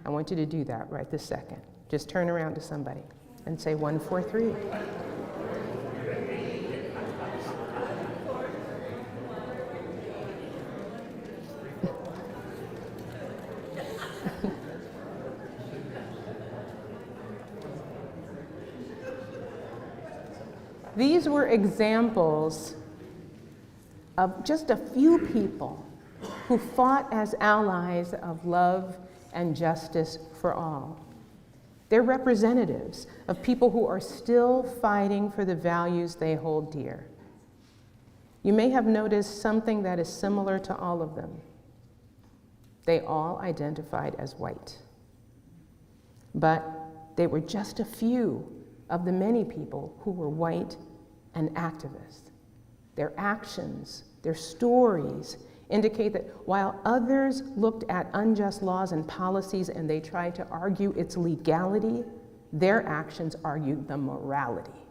I want you to do that right this second. Just turn around to somebody and say 1, 4, 3. These were examples of just a few people who fought as allies of love and justice for all. They're representatives of people who are still fighting for the values they hold dear. You may have noticed something that is similar to all of them. They all identified as white. But they were just a few of the many people who were white and activists. Their actions, their stories indicate that while others looked at unjust laws and policies and they tried to argue its legality, their actions argued the morality.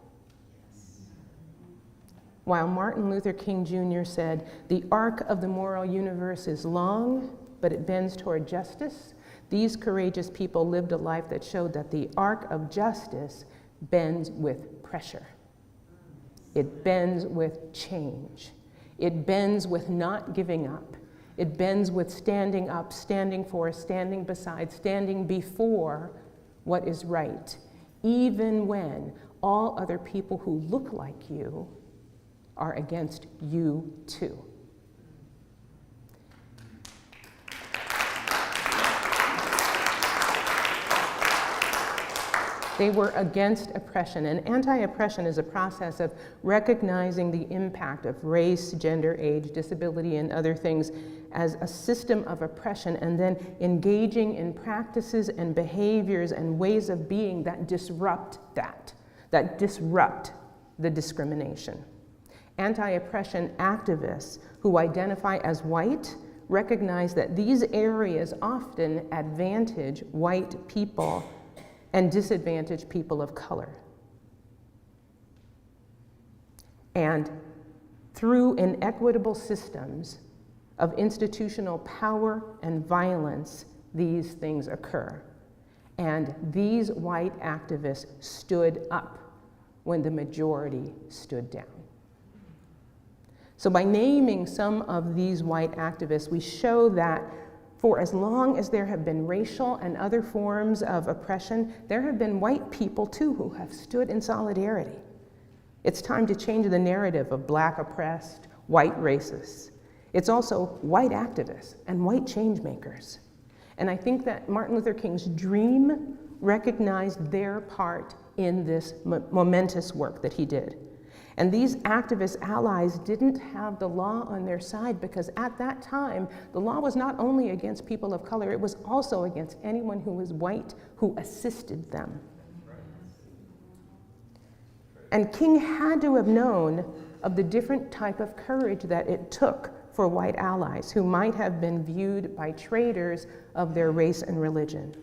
While Martin Luther King Jr. said, "The arc of the moral universe is long, but it bends toward justice," these courageous people lived a life that showed that the arc of justice bends with pressure. It bends with change. It bends with not giving up. It bends with standing up, standing for, standing beside, standing before what is right, even when all other people who look like you are against you too. They were against oppression, and anti-oppression is a process of recognizing the impact of race, gender, age, disability, and other things as a system of oppression and then engaging in practices and behaviors and ways of being that disrupt that disrupt the discrimination. Anti-oppression activists who identify as white recognize that these areas often advantage white people and disadvantage people of color. And through inequitable systems of institutional power and violence, these things occur. And these white activists stood up when the majority stood down. So by naming some of these white activists, we show that for as long as there have been racial and other forms of oppression, there have been white people too who have stood in solidarity. It's time to change the narrative of black oppressed, white racists. It's also white activists and white change makers. And I think that Martin Luther King's dream recognized their part in this momentous work that he did. And these activist allies didn't have the law on their side because at that time, the law was not only against people of color, it was also against anyone who was white who assisted them. And King had to have known of the different type of courage that it took for white allies who might have been viewed by traitors of their race and religion.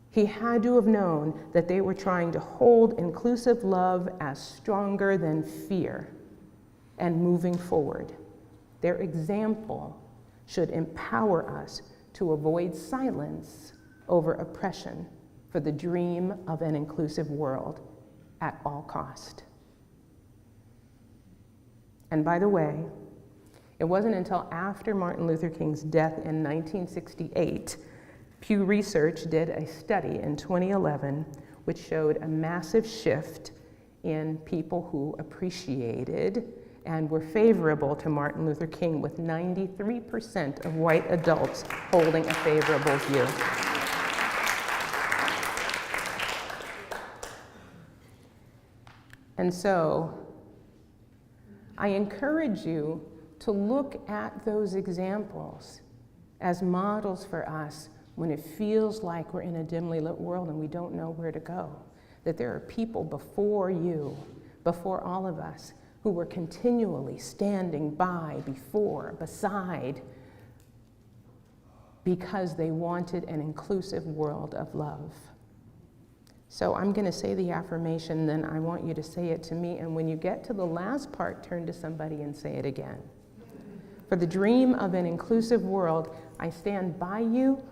He had to have known that they were trying to hold inclusive love as stronger than fear and moving forward. Their example should empower us to avoid silence over oppression for the dream of an inclusive world at all cost. And by the way, it wasn't until after Martin Luther King's death in 1968, Pew Research did a study in 2011 which showed a massive shift in people who appreciated and were favorable to Martin Luther King, with 93% of white adults holding a favorable view. And so, I encourage you to look at those examples as models for us when it feels like we're in a dimly lit world and we don't know where to go. That there are people before you, before all of us, who were continually standing by, before, beside, because they wanted an inclusive world of love. So I'm going to say the affirmation, then I want you to say it to me, and when you get to the last part, turn to somebody and say it again. For the dream of an inclusive world, I stand by you,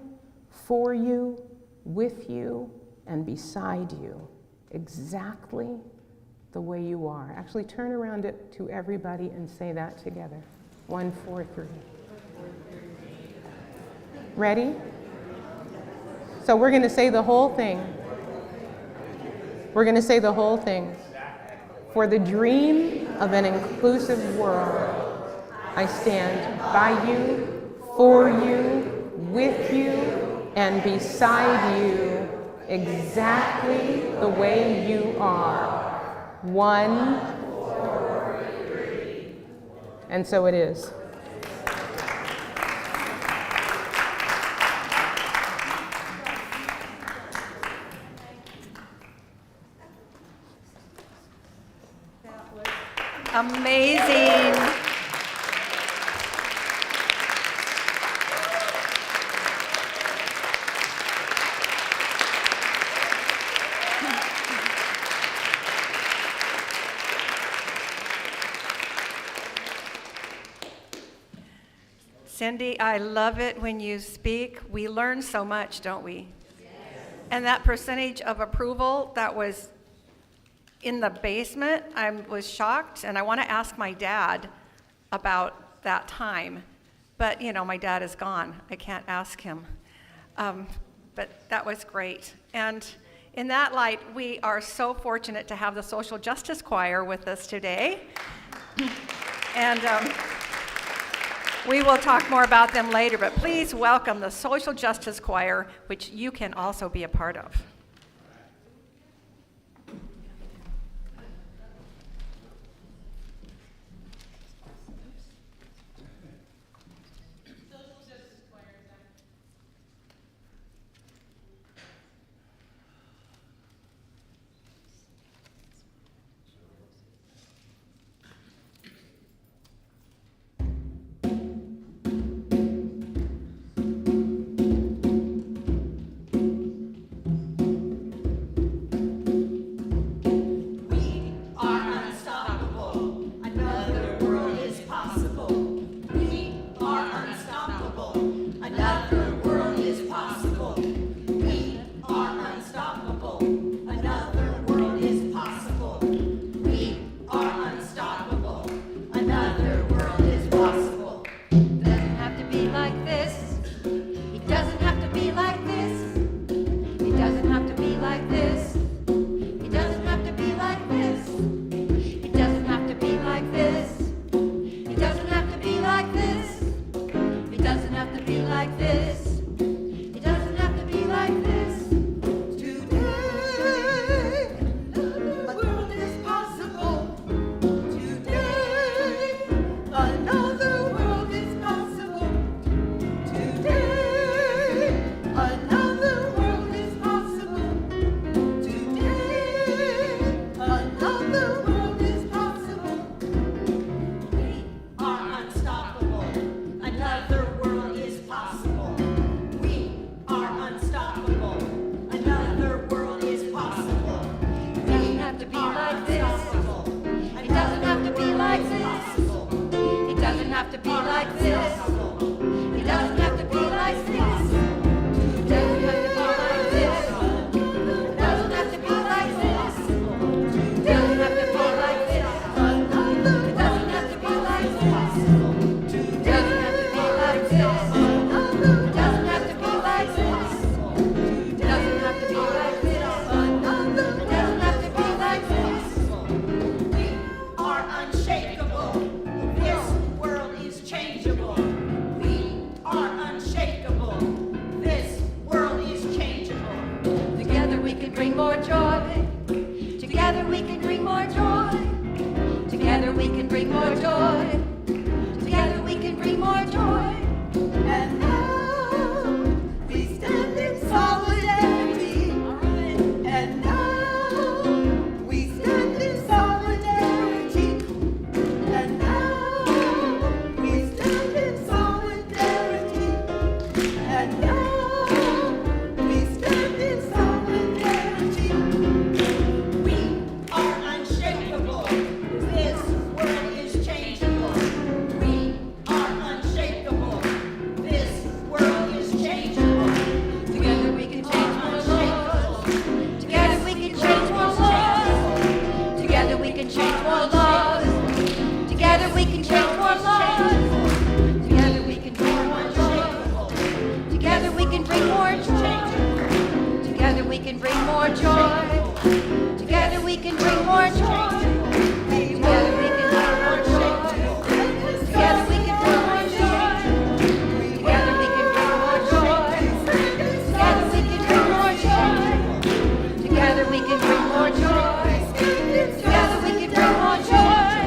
for you, with you, and beside you, exactly the way you are. Actually, turn around it to everybody and say that together. 1, 4, 3. Ready? So we're going to say the whole thing. We're going to say the whole thing. For the dream of an inclusive world, I stand by you, for you, with you, and beside you, exactly the way you are. 1, 4, 3. And so it is.
Amazing. Cindy, I love it when you speak. We learn so much, don't we? Yes. And that percentage of approval that was in the basement, I was shocked, and I want to ask my dad about that time. But, you know, my dad is gone. I can't ask him. But that was great. And in that light, we are so fortunate to have the Social Justice Choir with us today. And we will talk more about them later, but please welcome the Social Justice Choir, which you can also be a part of. Doesn't have to be like this. Doesn't have to be like this. Doesn't have to be like this.
We are unshakable. This world is changeable. We are unshakable. This world is changeable.
Together we can bring more joy. Together we can bring more joy. Together we can bring more joy. Together we can bring more joy.
And now we stand in solidarity. And now we stand in solidarity. And now we stand in solidarity. And now we stand in solidarity. We are unshakable. This world is changeable. We are unshakable. This world is changeable.
Together we can change more laws. Together we can change more laws. Together we can change more laws. Together we can change more laws. Together we can bring more joy. Together we can bring more joy. Together we can bring more joy. Together we can bring more joy. Together we can bring more joy. Together we can bring more joy. Together we can bring more joy. Together we can bring more joy. Together we can bring more joy. Together we can bring more joy.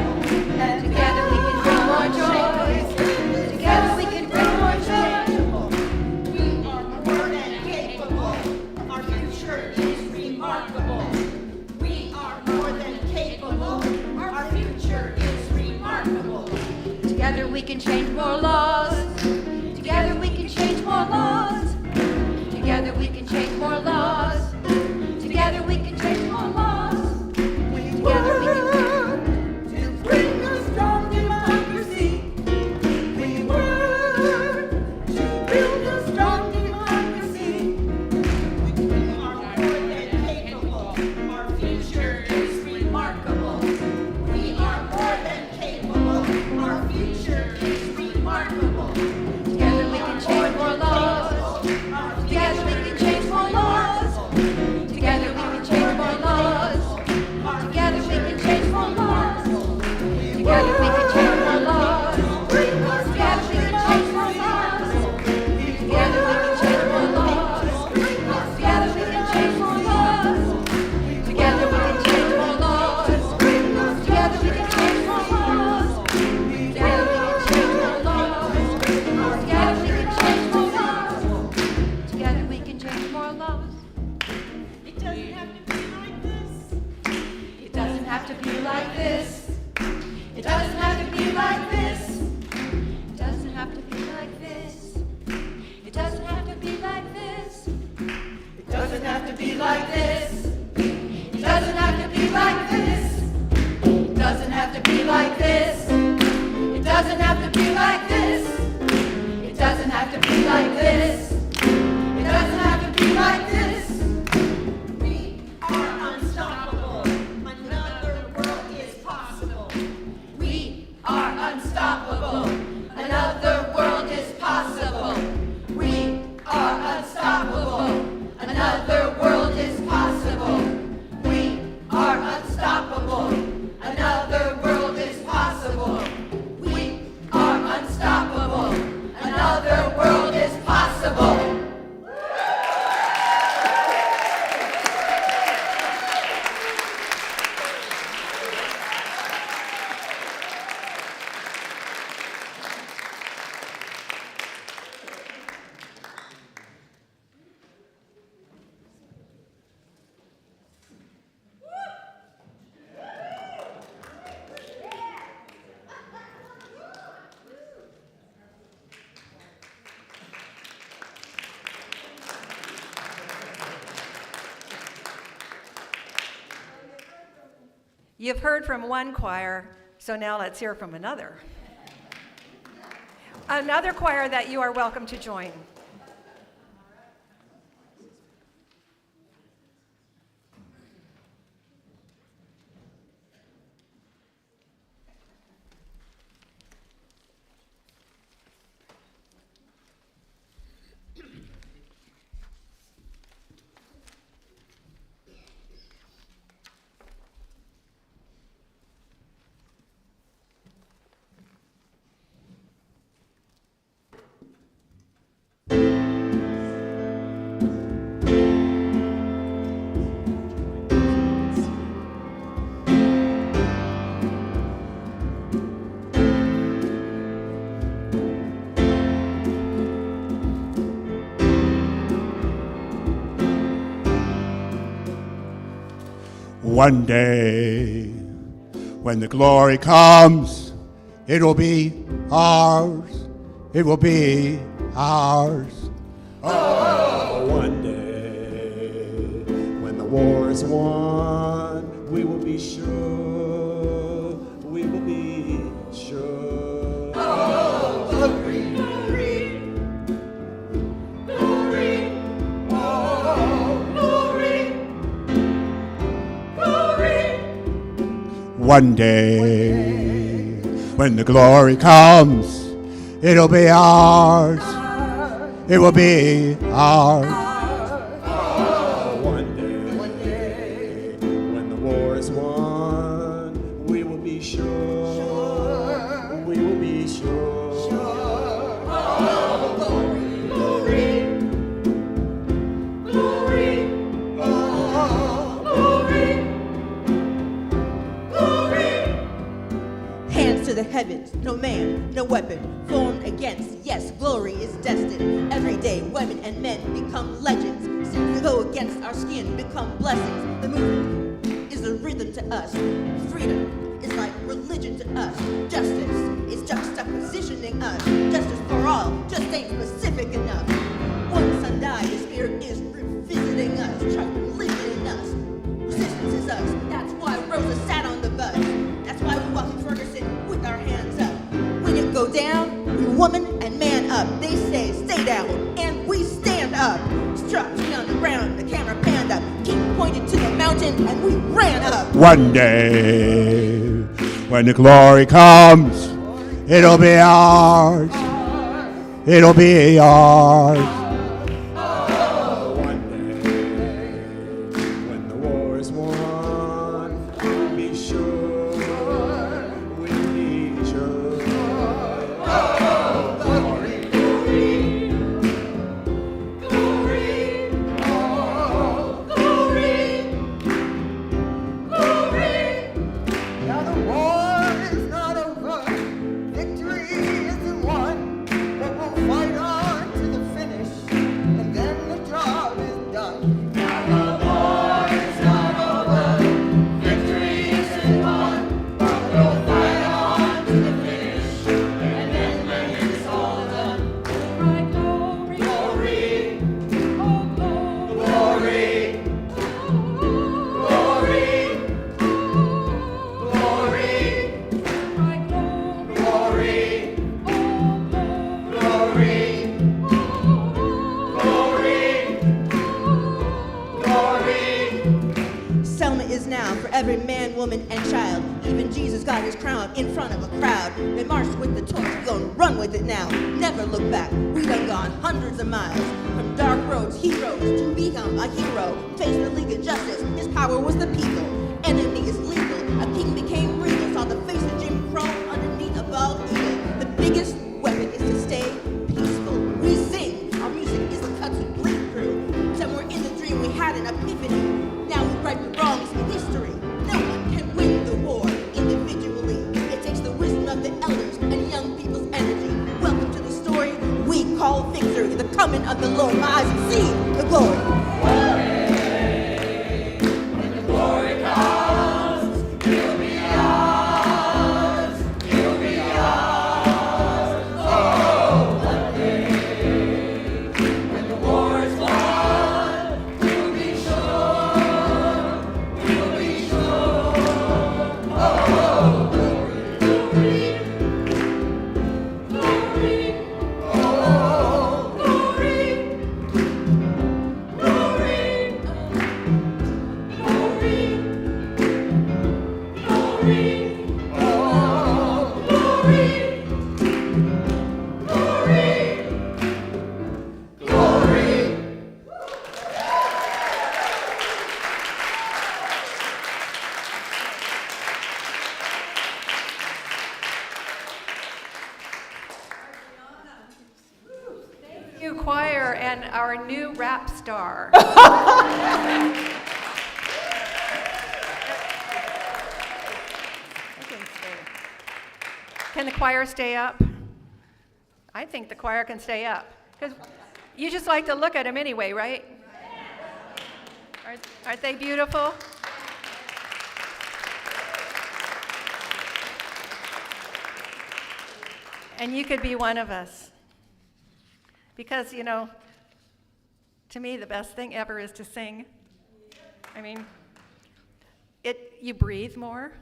Together we can bring more joy. Together we can bring more joy.
We are more than capable. Our future is remarkable. We are more than capable. Our future is remarkable.
Together we can change more laws. Together we can change more laws. Together we can change more laws. Together we can change more laws. Together we can
To bring a strong democracy. We work to build a strong democracy. We are more than capable. Our future is remarkable. We are more than capable. Our future is remarkable.
Together we can change more laws. Together we can change more laws. Together we can change more laws. Together we can change more laws. Together we can change more laws. Together we can change more laws. Together we can change more laws. Together we can change more laws. Together we can change more laws. Together we can change more laws. Together we can change more laws. Together we can change more laws. Together we can change more laws.
It doesn't have to be like this.
It doesn't have to be like this. It doesn't have to be like this. It doesn't have to be like this. It doesn't have to be like this. It doesn't have to be like this. It doesn't have to be like this. It doesn't have to be like this. It doesn't have to be like this. It doesn't have to be like this. It doesn't have to be like this.
We are unstoppable. Another world is possible.
We are unstoppable. Another world is possible. We are unstoppable. Another world is possible. We are unstoppable. Another world is possible. We are unstoppable. Another world is possible. You've heard from one choir, so now let's hear from another. Another choir that you are welcome to join.
One day, when the glory comes, it'll be ours. It will be ours.
Oh, one day, when the war is won, we will be sure. We will be sure. Oh, glory, glory, glory. Oh, glory, glory.
One day, when the glory comes, it'll be ours. It will be ours.
Oh, one day, when the war is won, we will be sure. We will be sure. Oh, glory, glory, glory. Oh, glory, glory.
Hands to the heavens, no man, no weapon formed against. Yes, glory is destined. Every day, women and men become legends. Sins that go against our skin become blessings. The movement is a rhythm to us. Freedom is like religion to us. Justice is juxtapositioning us. Justice for all just ain't specific enough. One son died, his spirit is revisiting us, trying to live in us. Resistance is us. That's why Rosa sat on the bus. That's why we walk in Ferguson with our hands up. When it go down, we woman and man up. They say stay down, and we stand up. Structured on the ground, the camera panned up. King pointed to the mountain, and we ran up.
One day, when the glory comes, it'll be ours. It'll be ours.
Oh, one day, when the war is won, be sure, we'll be sure. Oh, glory, glory, glory. Oh, glory, glory. Now the war is not over, victory isn't won, but we'll fight on to the finish, and then the job is done. Now the war is not over, victory isn't won, but we'll fight on to the finish, and then when it's all done. Glory, glory, oh glory, glory, glory, glory, glory, glory.
Selma is now for every man, woman, and child. Even Jesus got his crown in front of a crowd. They marched with the torch, we gon' run with it now. Never look back, we done gone hundreds of miles. From dark roads, heroes, to become a hero. Face the League of Justice, his power was the people. Enemy is legal, a king became regal. Saw the face of Jim Crow underneath a bald eagle. The biggest weapon is to stay peaceful. We sing, our music is the cut to bleed through. Somewhere in the dream we had an epiphany. Now we right the wrongs in history. No one can win the war individually. It takes the wisdom of the elders and young people's energy. Welcome to the story we call victory. The coming of the Lord. My eyes have seen the glory.
New choir and our new rap star. Can the choir stay up? I think the choir can stay up. Because you just like to look at them anyway, right? Aren't they beautiful? And you could be one of us. Because, you know, to me, the best thing ever is to sing. I mean, you breathe more,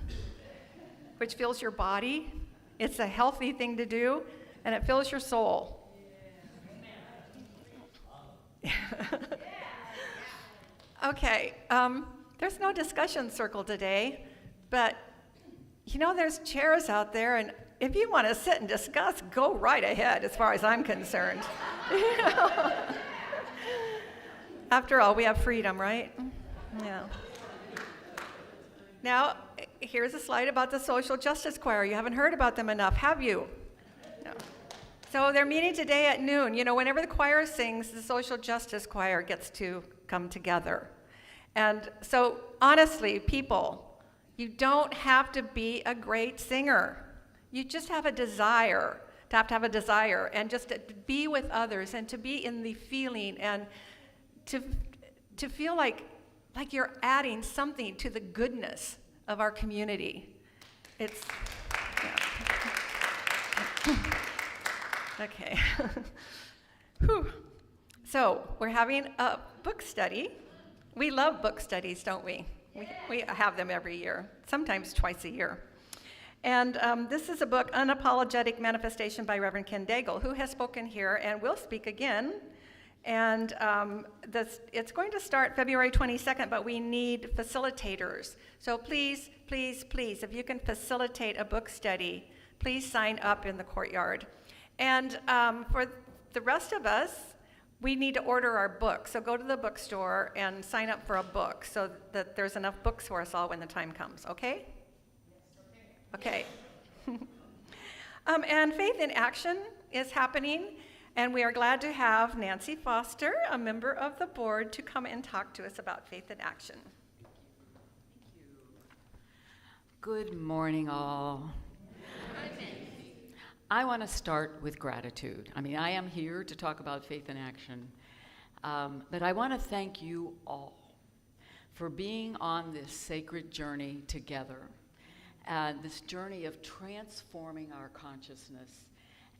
which fills your body. It's a healthy thing to do, and it fills your soul. Okay, there's no discussion circle today, but you know, there's chairs out there, and if you want to sit and discuss, go right ahead as far as I'm concerned. You know? After all, we have freedom, right? Yeah. Now, here's a slide about the Social Justice Choir. You haven't heard about them enough, have you? No. So they're meeting today at noon. You know, whenever the choir sings, the Social Justice Choir gets to come together. And so, honestly, people, you don't have to be a great singer. You just have a desire, to have a desire, and just to be with others, and to be in the feeling, and to feel like you're adding something to the goodness of our community. It's, yeah. Okay. Whew. So we're having a book study. We love book studies, don't we? We have them every year, sometimes twice a year. And this is a book, Unapologetic Manifestation by Reverend Ken Daigle, who has spoken here and will speak again. And it's going to start February 22nd, but we need facilitators. So please, please, please, if you can facilitate a book study, please sign up in the courtyard. And for the rest of us, we need to order our books. So go to the bookstore and sign up for a book so that there's enough books for us all when the time comes, okay? Okay. And Faith in Action is happening, and we are glad to have Nancy Foster, a member of the board, to come and talk to us about Faith in Action.
Good morning, all. I want to start with gratitude. I mean, I am here to talk about Faith in Action, but I want to thank you all for being on this sacred journey together, this journey of transforming our consciousness,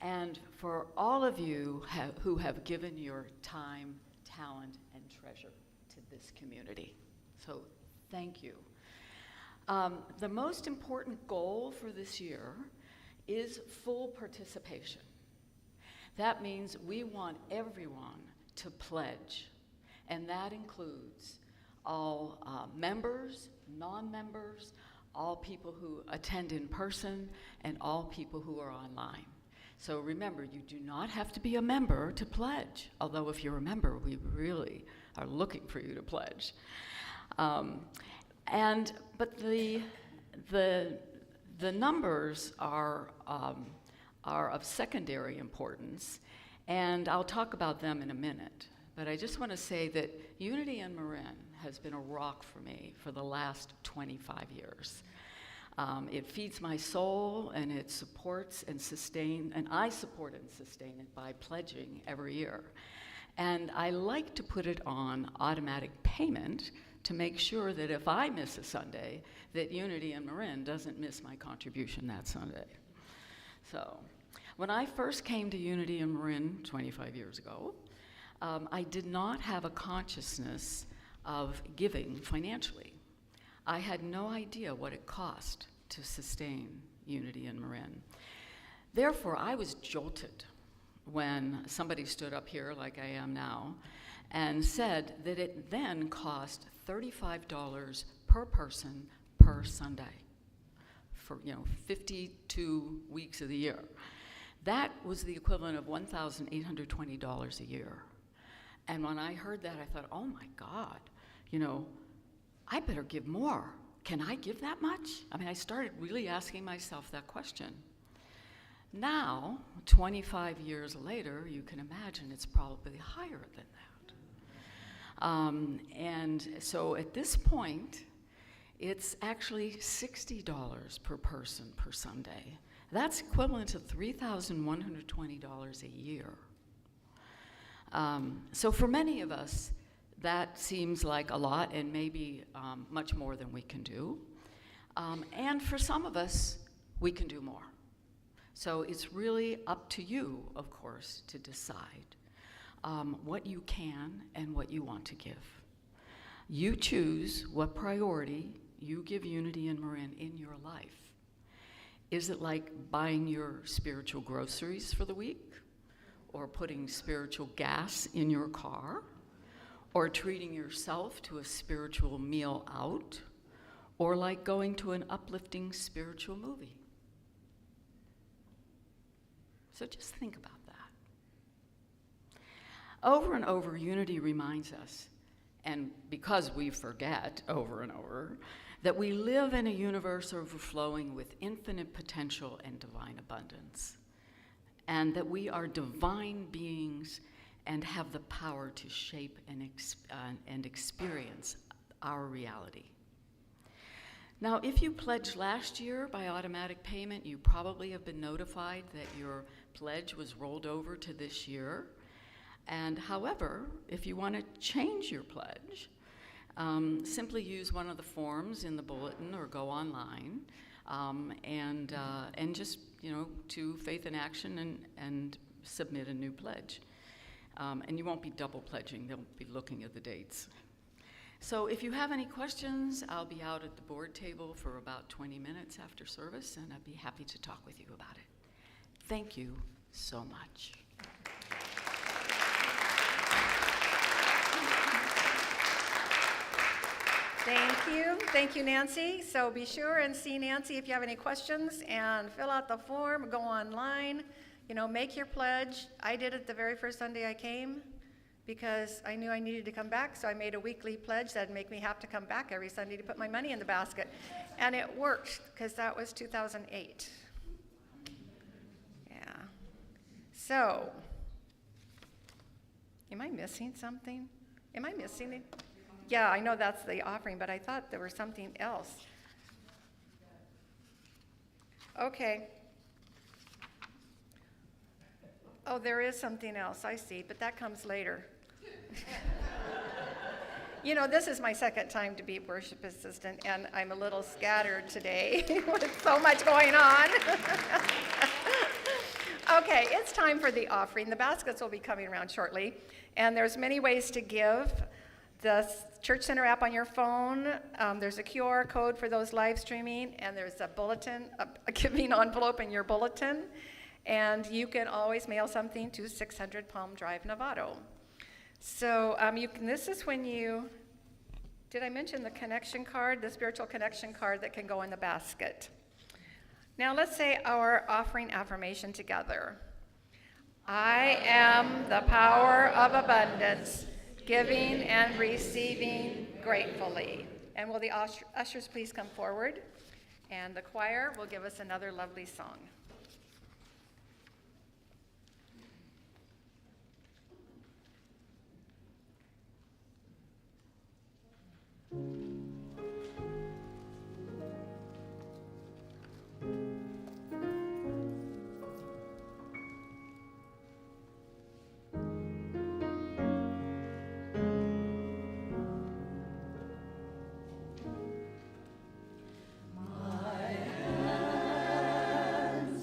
and for all of you who have given your time, talent, and treasure to this community. So thank you. The most important goal for this year is full participation. That means we want everyone to pledge, and that includes all members, non-members, all people who attend in person, and all people who are online. So remember, you do not have to be a member to pledge, although if you're a member, we really are looking for you to pledge. But the numbers are of secondary importance, and I'll talk about them in a minute. But I just want to say that Unity in Marin has been a rock for me for the last 25 years. It feeds my soul, and it supports and sustains, and I support and sustain it by pledging every year. And I like to put it on automatic payment to make sure that if I miss a Sunday, that Unity in Marin doesn't miss my contribution that Sunday. So, when I first came to Unity in Marin 25 years ago, I did not have a consciousness of giving financially. I had no idea what it cost to sustain Unity in Marin. Therefore, I was jolted when somebody stood up here, like I am now, and said that it then cost $35 per person per Sunday for 52 weeks of the year. That was the equivalent of $1,820 a year. And when I heard that, I thought, oh my God, I better give more. Can I give that much? I mean, I started really asking myself that question. Now, 25 years later, you can imagine it's probably higher than that. And so at this point, it's actually $60 per person per Sunday. That's equivalent to $3,120 a year. So for many of us, that seems like a lot and maybe much more than we can do. And for some of us, we can do more. So it's really up to you, of course, to decide what you can and what you want to give. You choose what priority you give Unity and Marin in your life. Is it like buying your spiritual groceries for the week? Or putting spiritual gas in your car? Or treating yourself to a spiritual meal out? Or like going to an uplifting spiritual movie? So just think about that. Over and over, Unity reminds us, and because we forget over and over, that we live in a universe overflowing with infinite potential and divine abundance, and that we are divine beings and have the power to shape and experience our reality. Now, if you pledged last year by automatic payment, you probably have been notified that your pledge was rolled over to this year. And however, if you want to change your pledge, simply use one of the forms in the bulletin or go online and just, to Faith in Action and submit a new pledge. And you won't be double pledging, they'll be looking at the dates. So if you have any questions, I'll be out at the board table for about 20 minutes after service, and I'd be happy to talk with you about it. Thank you so much.
Thank you, Nancy. So be sure and see Nancy if you have any questions, and fill out the form, go online, make your pledge. I did it the very first Sunday I came because I knew I needed to come back, so I made a weekly pledge that'd make me have to come back every Sunday to put my money in the basket. And it worked, because that was 2008. Yeah. So, am I missing something? Am I missing it? Yeah, I know that's the offering, but I thought there was something else. Okay. Oh, there is something else, I see, but that comes later. This is my second time to be worship assistant, and I'm a little scattered today with so much going on. Okay, it's time for the offering. The baskets will be coming around shortly, and there's many ways to give. The Church Center app on your phone, there's a QR code for those live streaming, and there's a bulletin, a giving envelope in your bulletin, and you can always mail something to 600 Palm Drive, Novato. So this is when did I mention the connection card, the spiritual connection card that can go in the basket? Now let's say our offering affirmation together. I am the power of abundance, giving and receiving gratefully. And will the ushers please come forward? And the choir will give us another lovely song.
My hands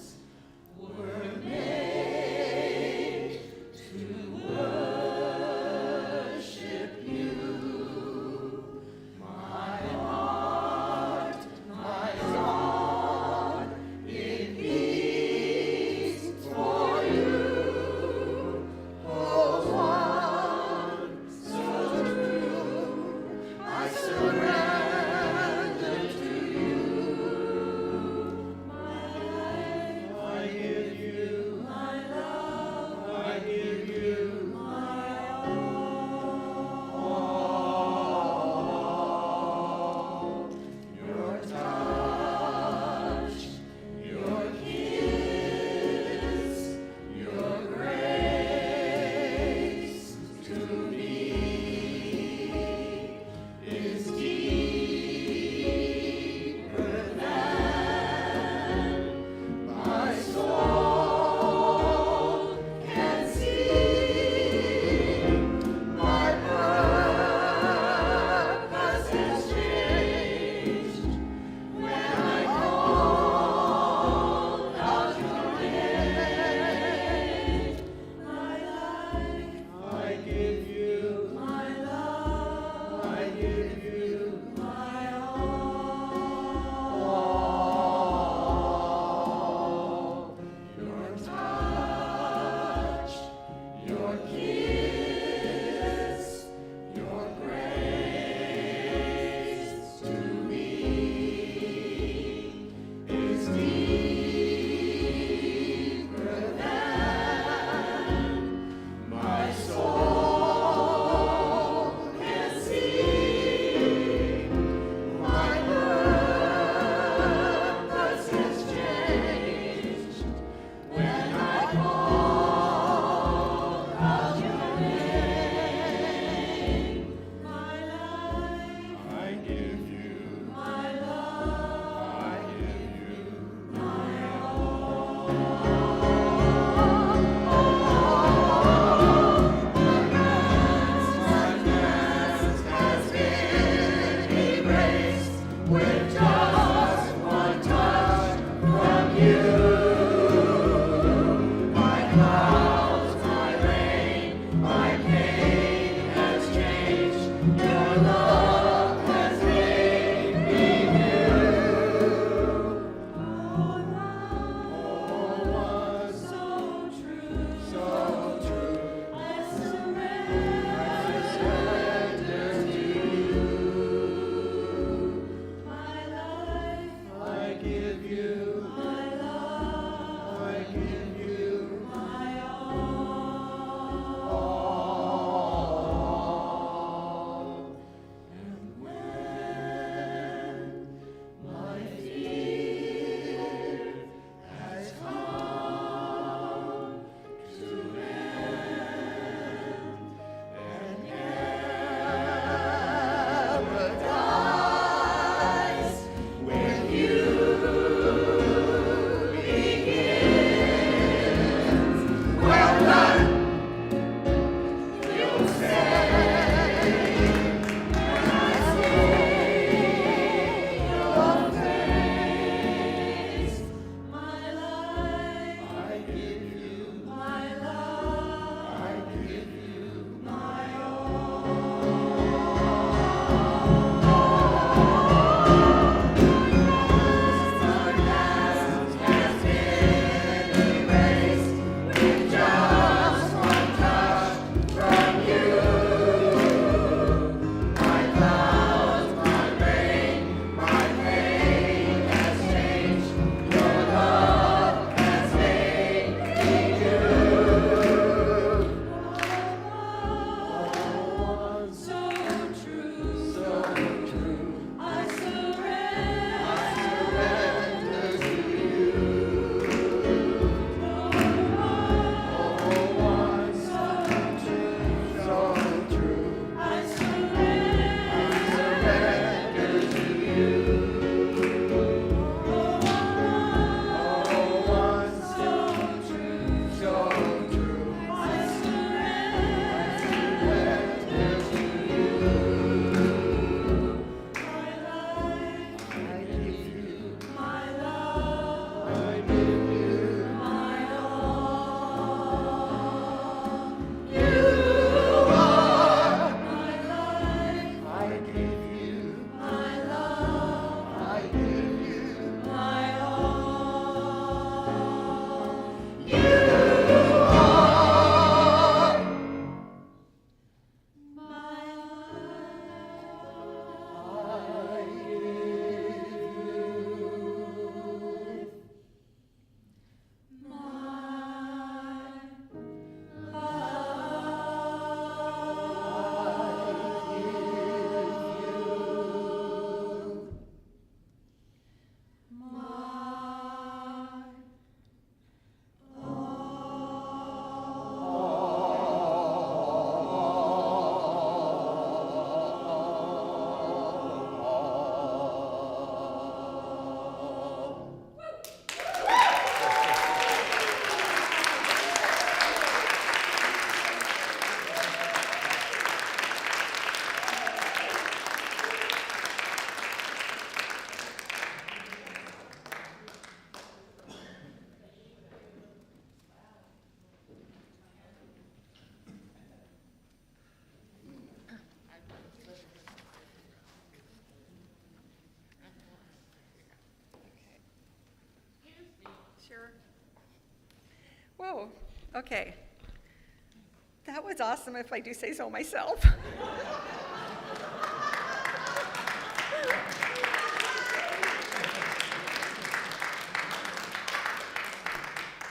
Okay. That was awesome, if I do say so myself.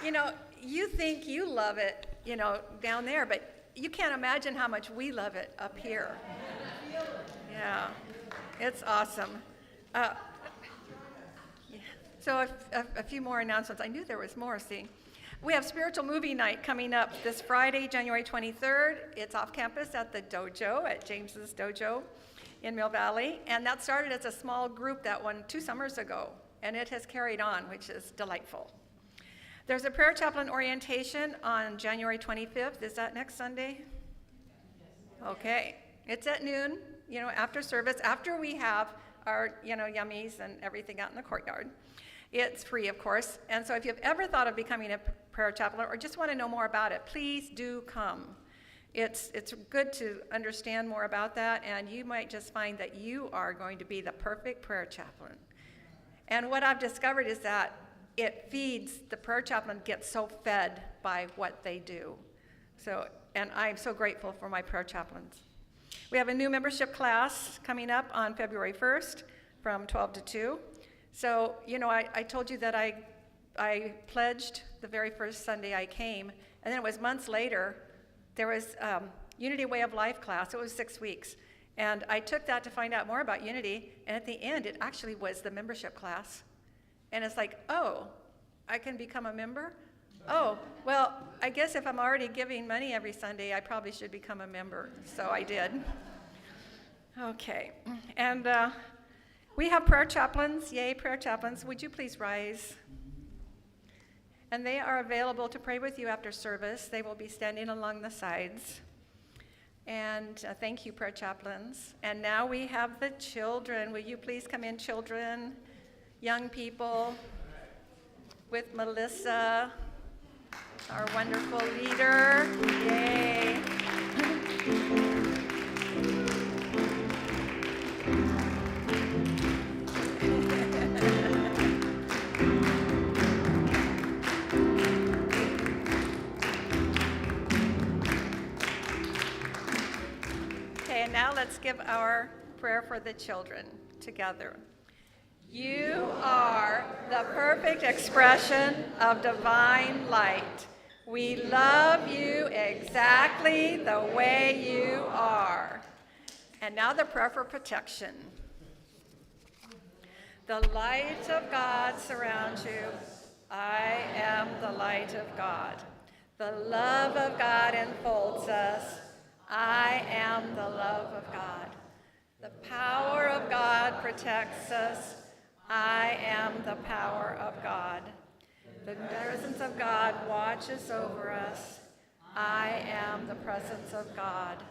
You know, you think you love it, you know, down there, but you can't imagine how much we love it up here. Yeah, it's awesome. Yeah. So a few more announcements. I knew there was more, see. We have Spiritual Movie Night coming up this Friday, January 23rd. It's off campus at the dojo, at James's Dojo in Mill Valley. And that started as a small group that one 2 summers ago. And it has carried on, which is delightful. There's a prayer chaplain orientation on January 25th. Is that next Sunday? Okay. It's at noon, you know, after service, after we have our, you know, yummies and everything out in the courtyard. It's free, of course. And so if you've ever thought of becoming a prayer chaplain or just want to know more about it, please do come. It's good to understand more about that, and you might just find that you are going to be the perfect prayer chaplain. And what I've discovered is that it feeds, the prayer chaplain gets so fed by what they do. So, and I'm so grateful for my prayer chaplains. We have a new membership class coming up on February 1st from 12 to 2. So, you know, I told you that I pledged the very first Sunday I came, and then it was months later, there was Unity Way of Life class. It was 6 weeks. And I took that to find out more about Unity, and at the end, it actually was the membership class. And it's like, oh, I can become a member? Oh, well, I guess if I'm already giving money every Sunday, I probably should become a member. So I did. Okay. And we have prayer chaplains. Yay, prayer chaplains. Would you please rise? And they are available to pray with you after service. They will be standing along the sides. And thank you, prayer chaplains. And now we have the children. Will you please come in, children? Young people, with Melissa, our wonderful leader. Yay. Okay, and now let's give our prayer for the children together. You are the perfect expression of divine light. We love you exactly the way you are. And now the prayer for protection. The light of God surrounds you. I am the light of God. The love of God enfolds us. I am the love of God. The power of God protects us. I am the power of God. The presence of God watches over us. I am the presence of God.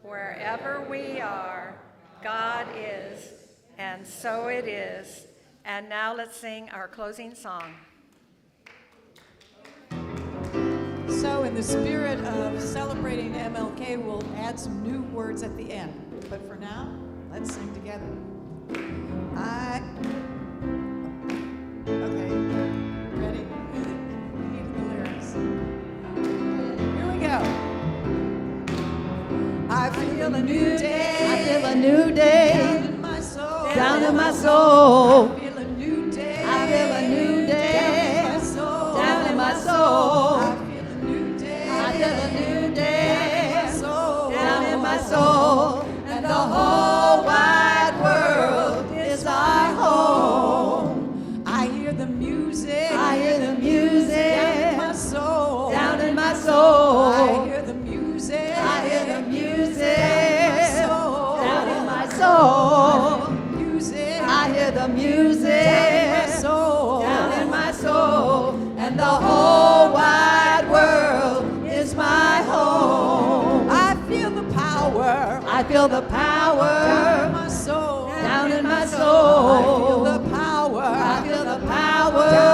Wherever we are, God is, and so it is. And now let's sing our closing song.
So in the spirit of celebrating MLK, we'll add some new words at the end. But for now, let's sing together. Okay, ready? We need the lyrics. Here we go. I feel a new day.
I feel a new day.
Down in my soul.
Down in my soul.
I feel a new day.
I feel a new day.
Down in my soul.
Down in my soul.
I feel a new day.
I feel a new day.
Down in my soul.
Down in my soul. And the whole wide world is our home.
I hear the music.
I hear the music.
Down in my soul.
Down in my soul.
I hear the music.
I hear the music.
Down in my
soul.
Music.
I hear the music.
Down in my soul.
Down in my soul. And the whole wide world is my home.
I feel the power.
I feel the power.
Down in my soul.
Down in my soul.
I feel the power.
I feel the power.
Down